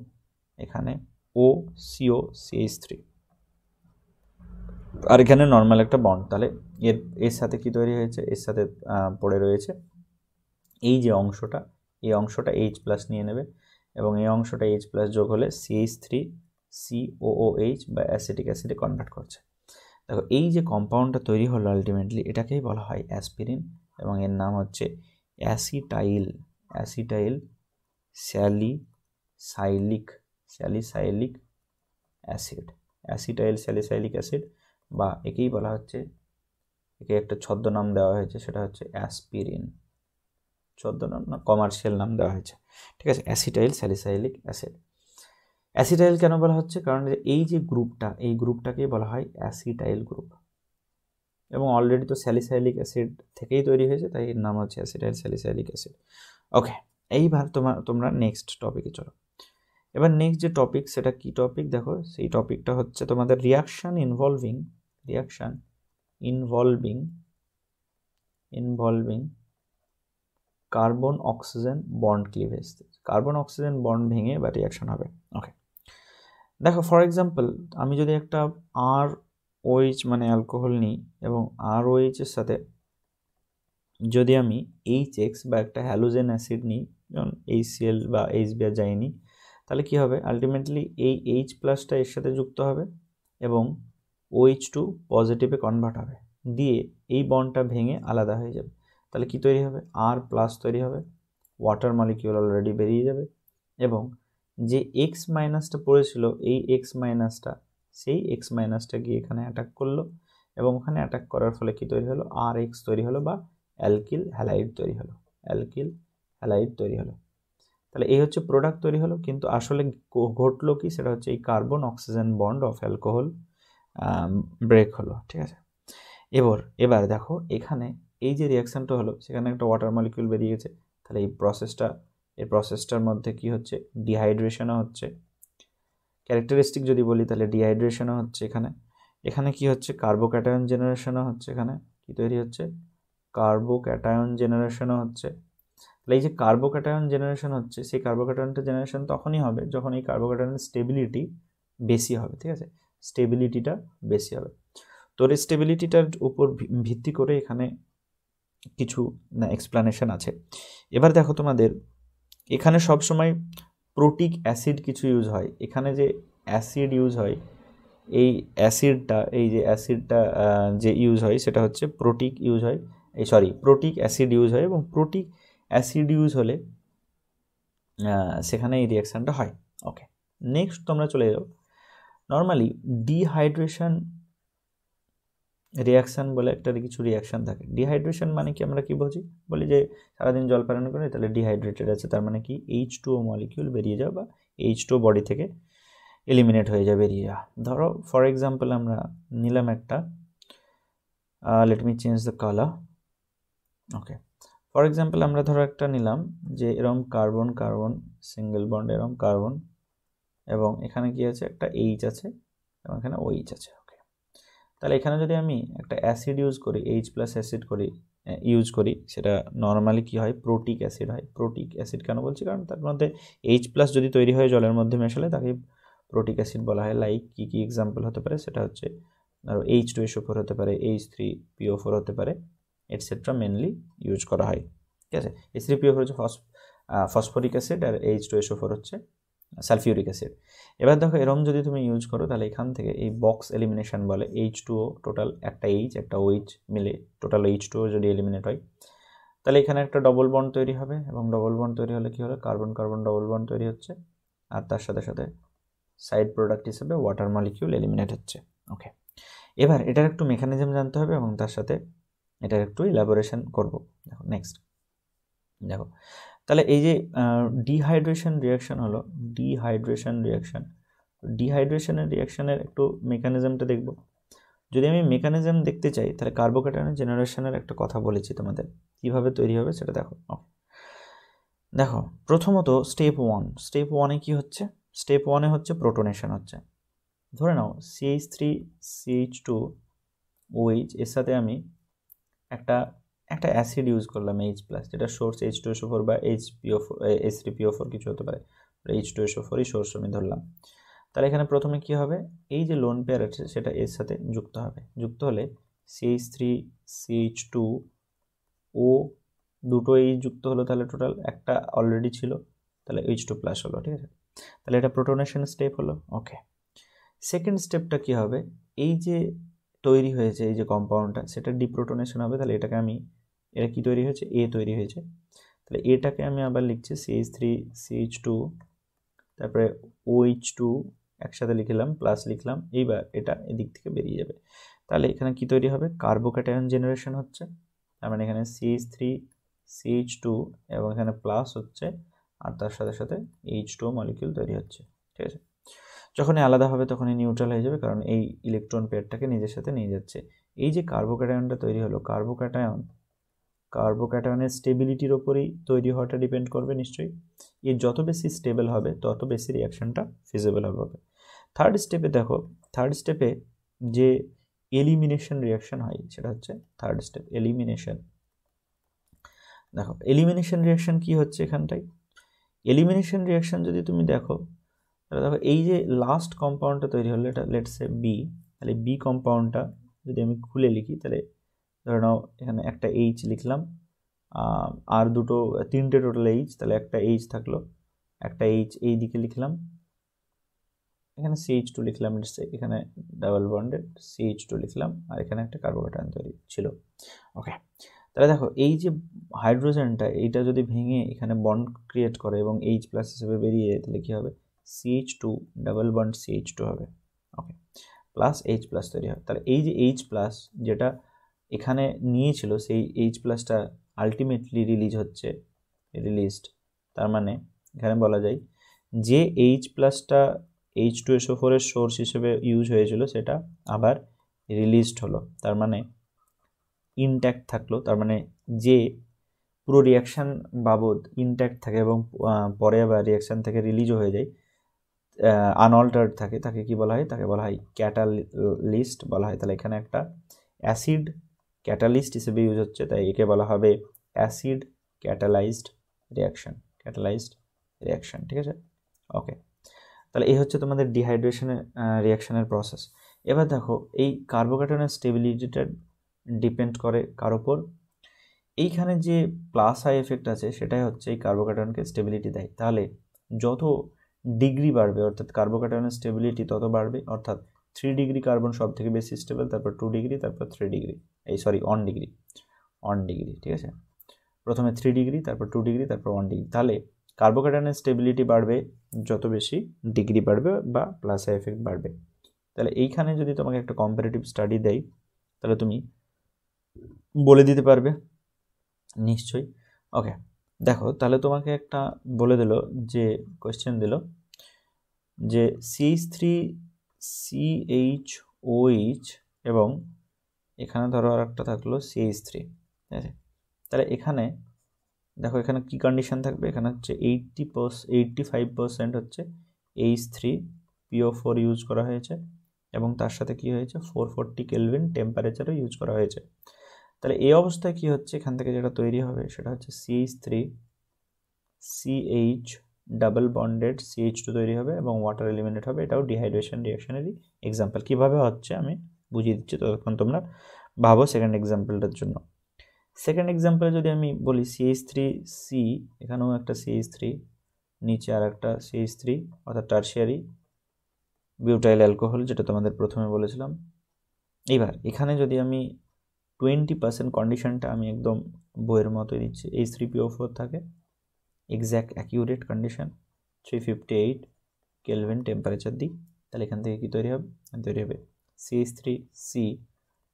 এখানে OCOCH3। আর এখানে নর্মাল একটা বন্ড, তাহলে এর সাথে কি তৈরি হয়েছে, এর সাথে পড়ে রয়েছে এই যে অংশটা, এই অংশটা H+ নিয়ে নেবে এবং এই অংশটা H+ যোগ হলে CH3COOH বা অ্যাসিটিক অ্যাসিডে কনভার্ট করছে। দেখো এই যে কম্পাউন্ডটা তৈরি হলো আলটিমেটলি এটাকেই বলা হয় অ্যাসপিরিন এবং এর নাম হচ্ছে acetyl salicylic acid, acetyl salicylic acid, বা একেই বলা হচ্ছে, একে একটা ছদ্মনাম দেওয়া হয়েছে, সেটা হচ্ছে অ্যাসপিরিন। ছদ্মনাম না, কমার্শিয়াল নাম দেওয়া হয়েছে, ঠিক আছে, অ্যাসিটাইল স্যালিসাইলিক অ্যাসিড। অ্যাসিটাইল কেন বলা হচ্ছে, কারণ এই যে গ্রুপটা, এই গ্রুপটাকেই বলা হয় অ্যাসিটাইল গ্রুপ এবং অলরেডি তো স্যালিসাইলিক অ্যাসিড থেকেই তৈরি হয়েছে, তাই এর নাম হচ্ছে অ্যাসিটাইল স্যালিসাইলিক অ্যাসিড। ওকে, এইবার তোমরা নেক্সট টপিকে চলো। এবার নেক্সট যে টপিক, সেটা কি টপিক দেখো, সেই টপিকটা হচ্ছে তোমাদের reaction involving carbon oxygen bond cleavage. Carbon oxygen bond ভেঙে বা রিয়াকশন হবে। ওকে, দেখো ফর এক্সাম্পল আমি যদি একটা ROH মানে অ্যালকোহল নিই এবং ROH এর সাথে যদি আমি HX বা একটা হ্যালোজেন অ্যাসিড নিই, যেমন HCl বা HBr যাই নিই, তাহলে কি হবে, আলটিমেটলি এই H+ এর সাথে যুক্ত হবে এবং OH2 পজিটিভে কনভার্ট হবে, দিয়ে এই বন্ডটা ভেঙে আলাদা হয়ে যাবে। তাহলে কি তৈরি হবে, R+ তৈরি হবে, ওয়াটার মলিকিউল অলরেডি বেরিয়ে যাবে এবং যে X- পড়েছিল এই X- সেই X- গিয়ে এখানে অ্যাটাক করলো এবং ওখানে অ্যাটাক করার ফলে কি তৈরি হলো, RH তৈরি হলো বা অ্যালকিল হ্যালাইড তৈরি হলো। তাহলে এই হচ্ছে প্রোডাক্ট তৈরি হলো, কিন্তু আসলে ঘটলো কি, সেটা হচ্ছে এই carbon oxygen bond of alcohol break হলো, ঠিক আছে। এবার দেখো এখানে এই যে রিয়াকশানটা হলো, সেখানে একটা ওয়াটার মলিকিউল বেরিয়ে গেছে, তাহলে এই প্রসেসটার মধ্যে কি হচ্ছে, ডিহাইড্রেশনও হচ্ছে। ক্যারেক্টারিস্টিক যদি বলি তাহলে ডিহাইড্রেশনও হচ্ছে, এখানে কি হচ্ছে, কার্বোক্যাটায়ন জেনারেশনও হচ্ছে, এখানে কি তৈরি হচ্ছে, কার্বোক্যাটায়ন জেনারেশনও হচ্ছে। তাহলে এই যে কার্বোক্যাটায়ন জেনারেশন হচ্ছে, সেই কার্বোক্যাটায়নটা জেনারেশন তখনই হবে যখন এই কার্বোক্যাটায়নের স্টেবিলিটি বেশি হবে, ঠিক আছে, স্টেবিলিটিটা বেশি হবে। তো এই স্টেবিলিটিটার উপর ভিত্তি করে এখানে কিছু এক্সপ্লানেশন আছে। এবার দেখো তোমাদের এখানে সবসময় প্রোটিক অ্যাসিড কিছু ইউজ হয়, এখানে যে অ্যাসিড ইউজ হয়, এই অ্যাসিডটা যে ইউজ হয় সেটা হচ্ছে প্রোটিক অ্যাসিড ইউজ হয় এবং প্রোটিক অ্যাসিড ইউজ হলে সেখানে এই রিয়াকশানটা হয়। ওকে, নেক্সট তোমরা চলে যাও, নর্মালি ডিহাইড্রেশন রিয়াকশান বলে একটা কিছু রিয়াকশান থাকে। ডিহাইড্রেশন মানে কি, আমরা কি বলি যে সারাদিন জল পান করে তাহলে ডিহাইড্রেটেড আছে, তার মানে কি H2O মলিকিউল বেরিয়ে যাওয়া বা H2O বডি থেকে এলিমিনেট হয়ে যাবে, বেরিয়ে যাওয়া। ধরো ফর এক্সাম্পল আমরা নিলাম একটা, let me change the colour. Okay, for example আমরা ধরো একটা নিলাম যে এরকম কার্বন সিঙ্গেল বন্ড, এরকম কার্বন এবং এখানে কি আছে, একটা H আছে এবং এখানে OH আছে। ওকে, তাহলে এখানে যদি আমি একটা অ্যাসিড ইউজ করি, H+ অ্যাসিড ইউজ করি, সেটা নর্মালি কি হয়, প্রোটিক অ্যাসিড হয়। প্রোটিক অ্যাসিড কেন বলছি, কারণ তার মধ্যে H+ যদি তৈরি হয় জলের মধ্যে মেশালে তাকে প্রোটিক অ্যাসিড বলা হয়। লাইক কি এক্সাম্পল হতে পারে, সেটা হচ্ছে ধরো H2SO4 হতে পারে, H3PO4 হতে পারে, এটসেট্রা মেনলি ইউজ করা হয়, ঠিক আছে। H3PO4 হচ্ছে ফসফরিক অ্যাসিড আর H2SO4 হচ্ছে সালফিউরিক অ্যাসিড। এবার দেখো এরম যদি তুমি ইউজ করো, তাহলে এখান থেকে এই বক্স এলিমিনেশন বলে, H2O টোটাল একটা H একটা OH মিলে টোটাল H2O যদি এলিমিনেট হয়, তাহলে এখানে একটা ডবল বন্ড তৈরি হবে এবং ডবল বন্ড তৈরি হলে কি হলো, কার্বন ডবল বন্ড তৈরি হচ্ছে আর তার সাথে সাথে সাইড প্রোডাক্ট হিসেবে ওয়াটার মলিকিউল এলিমিনেট হচ্ছে। ওকে, এবার এটার একটু মেকানিজম জানতে হবে এবং তার সাথে এটার একটু ইলাবোরেশন করব। দেখো নেক্সট, দেখো তাহলে এই যে ডিহাইড্রেশন রিয়াকশন হলো, ডিহাইড্রেশনের রিয়াকশনের একটু মেকানিজমটা দেখব। যদি আমি মেকানিজম দেখতে চাই, তাহলে কার্বোক্যাটায়ন জেনারেশনের একটা কথা বলেছি তোমাদের, কিভাবে তৈরি হবে সেটা দেখো। দেখো প্রথমত স্টেপ 1 কি হচ্ছে, স্টেপ 1 হচ্ছে প্রোটোনেশন হচ্ছে। ধরে নাও CH3CH2OH এর সাথে আমি একটা অ্যাসিড ইউজ করলাম H+, যেটা সোর্স H2SO4 বা H3PO4 কিছু হতে পারে, H2SO4ই সোর্স আমি ধরলাম। তাহলে এখানে প্রথমে কি হবে, এই যে লোন পেয়ার আছে সেটা এর সাথে যুক্ত হবে, যুক্ত হলে CH3 CH2 ও দুটো এই যুক্ত হলো, তাহলে টোটাল একটা অলরেডি ছিল, তাহলে H2 প্লাস হলো, ঠিক আছে। তাহলে এটা প্রোটনেশন স্টেপ হলো। ওকে, সেকেন্ড স্টেপটা কি হবে, এই যে তৈরি হয়েছে এই যে কম্পাউন্ডটা সেটা ডিপ্রোটনেশন হবে, তাহলে এটাকে আমি, এটা কি তৈরি হয়েছে, এ তৈরি হয়েছে, তাহলে এটাকে আমি আবার লিখছি CH3 CH2, তারপরে OH2 একসাথে লিখলাম, প্লাস লিখলাম, এইবার এটা এদিক থেকে বেরিয়ে যাবে, তাহলে এখানে কি তৈরি হবে, কার্বোক্যাটায়ন জেনারেশন হচ্ছে, তার মানে এখানে CH3 CH2 এবং এখানে প্লাস হচ্ছে, আর তার সাথে সাথে H2 মলিকিউল তৈরি হচ্ছে, ঠিক আছে। যখনই আলাদা হবে তখনই নিউট্রাল হয়ে যাবে, কারণ এই ইলেকট্রন পেয়ারটাকে নিজের সাথে নিয়ে যাচ্ছে। এই যে কার্বোক্যাটায়নটা তৈরি হলো, কার্বোক্যাটায়নের স্টেবিলিটির ওপরেই তৈরি হওয়াটা ডিপেন্ড করবে নিশ্চয়ই, এর যত বেশি স্টেবল হবে তত বেশি রিয়াকশনটা ফিজিবল হবে। থার্ড স্টেপে দেখো, থার্ড স্টেপে যে এলিমিনেশন রিয়াকশন হয় সেটা হচ্ছে থার্ড স্টেপ, এলিমিনেশন। দেখো এলিমিনেশন রিয়াকশন কি হচ্ছে এখানটায়, এলিমিনেশন রিয়াকশন যদি তুমি দেখো, তাহলে দেখো এই যে লাস্ট কম্পাউন্ডটা তৈরি হলো, এটা লেটস সে বি, তাহলে বি কম্পাউন্ডটা যদি আমি খুলে লিখি, তাহলে ধরে নাও এখানে একটা এইচ লিখলাম, আর তিনটে টোটাল এইচ, তাহলে একটা এইচ থাকলো, একটা এইচ এই দিকে লিখলাম, এখানে CH2 লিখলাম, এখানে ডাবল বন্ডেড CH2 লিখলাম, আর এখানে একটা কার্বোক্যাটায়ন তৈরি ছিল। ওকে, তাহলে দেখো এই যে হাইড্রোজেনটা এইটা যদি ভেঙে এখানে বন্ড ক্রিয়েট করে এবং H প্লাস হিসেবে বেরিয়ে যায়, তাহলে কী হবে, CH2 ডাবল বন্ড CH2 হবে। ওকে, প্লাস H প্লাস তৈরি হয়, তাহলে এই যে H প্লাস যেটা এখানে নিয়েছিল সেই H প্লাসটা আলটিমেটলি রিলিজড, তার মানে এখানে বলা যায় যে H প্লাসটা H2SO4 এর সোর্স হিসেবে ইউজ হয়েছিল সেটা আবার রিলিজড হলো, তার মানে ইনট্যাক্ট থাকলো, তার মানে যে পুরো রিয়াকশান বাবদ ইনট্যাক্ট থাকে এবং পরে আবার রিয়াকশান থেকে রিলিজও হয়ে যায়, আনঅল্টার্ড থাকে, তাকে কি বলা হয়, তাকে বলা হয় ক্যাটালিস্ট বলা হয়। তাহলে এখানে একটা অ্যাসিড ক্যাটালিস্ট হিসেবে ইউজ হচ্ছে, তাই একে বলা হবে অ্যাসিড ক্যাটালাইজড রিয়াকশান, ঠিক আছে। ওকে, তাহলে এই হচ্ছে তোমাদের ডিহাইড্রেশনের রিয়াকশানের প্রসেস। এবার দেখো এই কার্বোক্যাটায়নের স্টেবিলিটিটা ডিপেন্ড করে কার ওপর, এইখানে যে প্লাস আই এফেক্ট আছে সেটাই হচ্ছে এই কার্বোক্যাটায়নকে স্টেবিলিটি দেয়। তাহলে যত ডিগ্রি বাড়বে অর্থাৎ কার্বোক্যাটায়নের স্টেবিলিটি তত বাড়বে, অর্থাৎ 3 ডিগ্রি কার্বন সব থেকে বেশি স্টেবল, তারপর 2 ডিগ্রি, তারপর 3 ডিগ্রি, 1 ডিগ্রি, ঠিক আছে। প্রথমে 3 ডিগ্রি, তারপর 2 ডিগ্রি, তারপর 1 ডিগ্রি। তাহলে কার্বোক্যাটায়নের স্টেবিলিটি বাড়বে যত বেশি ডিগ্রি বাড়বে বা প্লাস আই এফেক্ট বাড়বে। তাহলে এইখানে যদি তোমাকে একটা কম্পারেটিভ স্টাডি দেয় তাহলে তুমি বলে দিতে পারবে নিশ্চয়ই। ওকে, দেখো তাহলে তোমাকে একটা বলে দিল, যে কোয়েশ্চেন দিল যে CH3CHOH এবং এখানে ধরো আর একটা থাকলো CH3, ঠিক আছে। তাহলে এখানে দেখো এখানে কি কন্ডিশন থাকবে, এখানে হচ্ছে 85% হচ্ছে H3PO4 ইউজ করা হয়েছে এবং তার সাথে কি হয়েছে 440 কেলভিন টেম্পারেচারও ইউজ করা হয়েছে। তাহলে এই অবস্থায় কি হচ্ছে, এখান থেকে যেটা তৈরি হবে সেটা হচ্ছে CH3CH ডাবল বন্ডেড CH2 তৈরি হবে এবং ওয়াটার এলিমিনেট হবে। এটাও ডিহাইড্রেশন রিয়াকশনেরই এক্সাম্পল। কীভাবে হচ্ছে আমি বুঝিয়ে দিচ্ছি, ততক্ষণ তোমরা ভাবো সেকেন্ড এক্সাম্পলটার জন্য। সেকেন্ড এক্সাম্পলে যদি আমি বলি CH3C, এখানেও একটা CH3, নিচে আর একটা CH3, অর্থাৎ টারশিয়ারি বিউটাইল অ্যালকোহল, যেটা তোমাদের প্রথমে বলেছিলাম। এইবার এখানে যদি আমি 20% কন্ডিশনটা আমি একদম বইয়ের মতোই দিচ্ছি, H3PO4 থাকে, exact accurate condition 358 kelvin temperature দিই, তাহলে এখান থেকে কী তৈরি হবে CH3C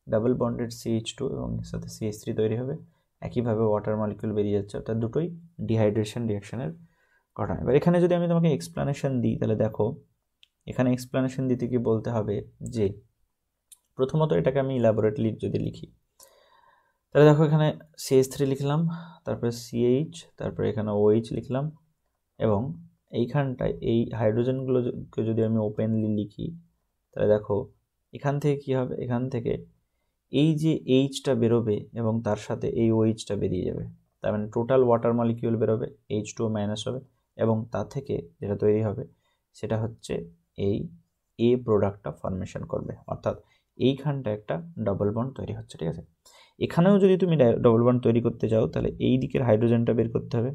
ডাবল বন্ডেড CH2 এবং এর সাথে CH3 তৈরি হবে। একইভাবে ওয়াটার মলিকিউল বেরিয়ে যাচ্ছে, অর্থাৎ দুটোই ডিহাইড্রেশন রিয়াকশনের ঘটনা। এবার এখানে যদি আমি তোমাকে এক্সপ্লানেশন দিই, তাহলে দেখো এখানে এক্সপ্লানেশন দিতে কি বলতে হবে, যে প্রথমত এটাকে আমি ইলাবোরেটলি যদি লিখি, তাহলে দেখো এখানে CH3 লিখলাম, তারপরে CH, তারপরে এখানে OH লিখলাম, এবং এইখানটায় এই হাইড্রোজেনগুলোকে যদি আমি ওপেনলি লিখি, তাহলে দেখো এখান থেকে কি হবে, এখান থেকে এই যে Hটা বেরোবে এবং তার সাথে এই OHটা বেরিয়ে যাবে, তার মানে টোটাল ওয়াটার মলিকিউল বেরোবে, H2O মাইনাস হবে, এবং তা থেকে যেটা তৈরি হবে সেটা হচ্ছে এই এ প্রোডাক্টটা ফর্মেশন করবে, অর্থাৎ এইখানটা একটা ডবল বন্ড তৈরি হচ্ছে, ঠিক আছে। এখানেও যদি তুমি ডবল বন্ড তৈরি করতে চাও তাহলে এই দিকের হাইড্রোজেনটা বের করতে হবে,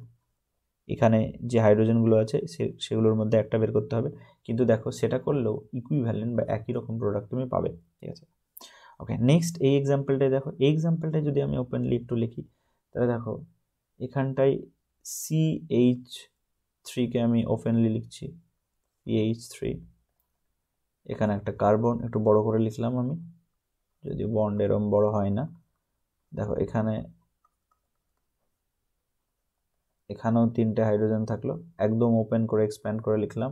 এখানে যে হাইড্রোজেনগুলো আছে সেগুলোর মধ্যে একটা বের করতে হবে, কিন্তু দেখো সেটা করলেও ইকুইভ্যালেন্ট বা একই রকম প্রোডাক্ট তুমি পাবে, ঠিক আছে। ওকে, নেক্সট এই এক্সাম্পলটাই দেখো, এই এক্সাম্পলটাই যদি আমি ওপেনলি একটু লিখি তাহলে দেখো এখানটায় CH3কে আমি ওপেনলি লিখছি CH3, এখানে একটা কার্বন একটু বড় করে লিখলাম আমি, যদি বন্ড এরম বড় হয় না, দেখো এখানেও 3টে হাইড্রোজেন থাকলো, একদম ওপেন করে এক্সপ্যান্ড করে লিখলাম,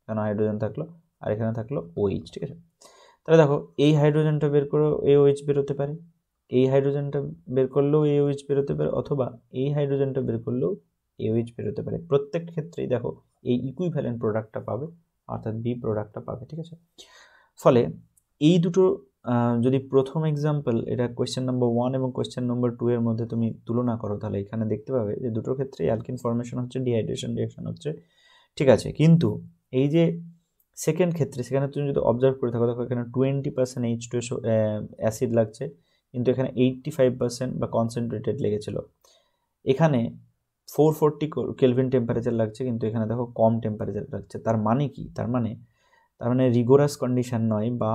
এখানে হাইড্রোজেন থাকলো আর এখানে থাকলো OH, ঠিক আছে। তাহলে দেখো এই হাইড্রোজেনটা বের করেও AOH বেরোতে পারে, এই হাইড্রোজেনটা বের করলেও AOH বেরোতে পারে, অথবা এই হাইড্রোজেনটা বের করলেও AOH বেরোতে পারে। প্রত্যেক ক্ষেত্রেই দেখো এই ইকুইভ্যালেন্ট প্রোডাক্টটা পাবে, অর্থাৎ বি প্রোডাক্টটা পাবে, ঠিক আছে। ফলে এই দুটো যদি প্রথম এক্সাম্পল এটা কোয়েশ্চেন নাম্বার 1 এবং কোয়েশ্চেন নাম্বার 2 এর মধ্যে তুমি তুলনা করো তাহলে এখানে দেখতে পাবে যে দুটোর ক্ষেত্রেই অ্যালকিন ফর্মেশন হচ্ছে, ডিহাইড্রেশন রিঅ্যাকশন হচ্ছে, ঠিক আছে। কিন্তু এই যে সেকেন্ড ক্ষেত্রে সেখানে তুমি যদি অবজার্ভ করে থাকো, দেখো এখানে 20% H2SO অ্যাসিড লাগছে, কিন্তু এখানে 85% বা কনসেন্ট্রেটেড লেগেছিল। এখানে 440 কেলভিন টেম্পারেচার লাগছে, কিন্তু এখানে দেখো কম টেম্পারেচার লাগছে। তার মানে কি? তার মানে রিগোরাস কন্ডিশন নয়, বা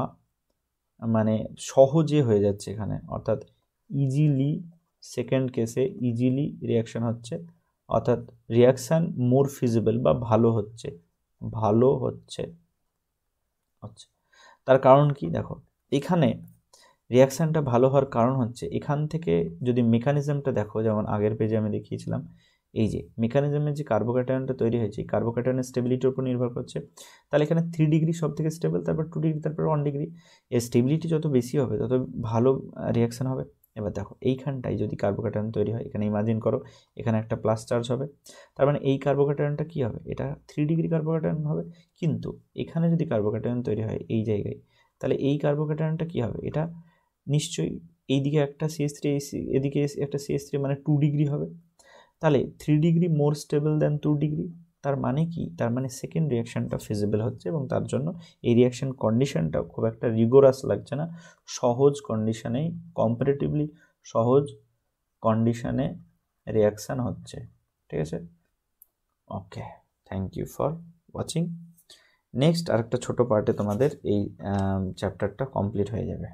মানে সহজে হয়ে যাচ্ছে এখানে, অর্থাৎ ইজিলি, সেকেন্ড কেসে ইজিলি রিয়াকশন হচ্ছে, অর্থাৎ রিয়াকশান মোর ফিজিবল বা ভালো হচ্ছে। আচ্ছা, তার কারণ কি? দেখো এখানে রিয়াকশানটা ভালো হওয়ার কারণ হচ্ছে এখান থেকে যদি মেকানিজমটা দেখো, যেমন আগের পেজে আমি দেখিয়েছিলাম, এই যে মেকানিজমের যে কার্বোক্যাটায়নটা তৈরি হয়েছে, এই কার্বোক্যাটায়নের স্টেবিলিটির উপর নির্ভর করছে। তাহলে এখানে 3 ডিগ্রি সব থেকে স্টেবল, তারপর 2 ডিগ্রি, তারপর 1 ডিগ্রি। এর স্টেবিলিটি যত বেশি হবে তত ভালো রিয়াকশান হবে। এবার দেখো এইখানটায় যদি কার্বোক্যাটায়ন তৈরি হয়, এখানে ইমাজিন করো এখানে একটা প্লাস চার্জ হবে, তার মানে এই কার্বোক্যাটায়নটা কী হবে? এটা 3 ডিগ্রি কার্বোক্যাটায়ন হবে। কিন্তু এখানে যদি কার্বোক্যাটায়ন তৈরি হয় এই জায়গায়, তাহলে এই কার্বোক্যাটায়নটা কী হবে? এটা নিশ্চয়ই এইদিকে একটা CH3, এদিকে একটা CH3, মানে 2 ডিগ্রি হবে। তাহলে 3 ডিগ্রি মোর স্টেবল দেন 2 ডিগ্রি। তার মানে কি? তার মানে সেকেন্ড রিয়াকশানটা ফিজিবল হচ্ছে, এবং তার জন্য এই রিয়াকশান কন্ডিশনটা খুব একটা রিগোরাস লাগছে না, সহজ কন্ডিশনেই, কম্পারেটিভলি সহজ কন্ডিশনে রিয়াকশান হচ্ছে, ঠিক আছে। Okay, thank you for watching. Next আরেকটা ছোটো পার্টে তোমাদের এই চ্যাপ্টারটা কমপ্লিট হয়ে যাবে।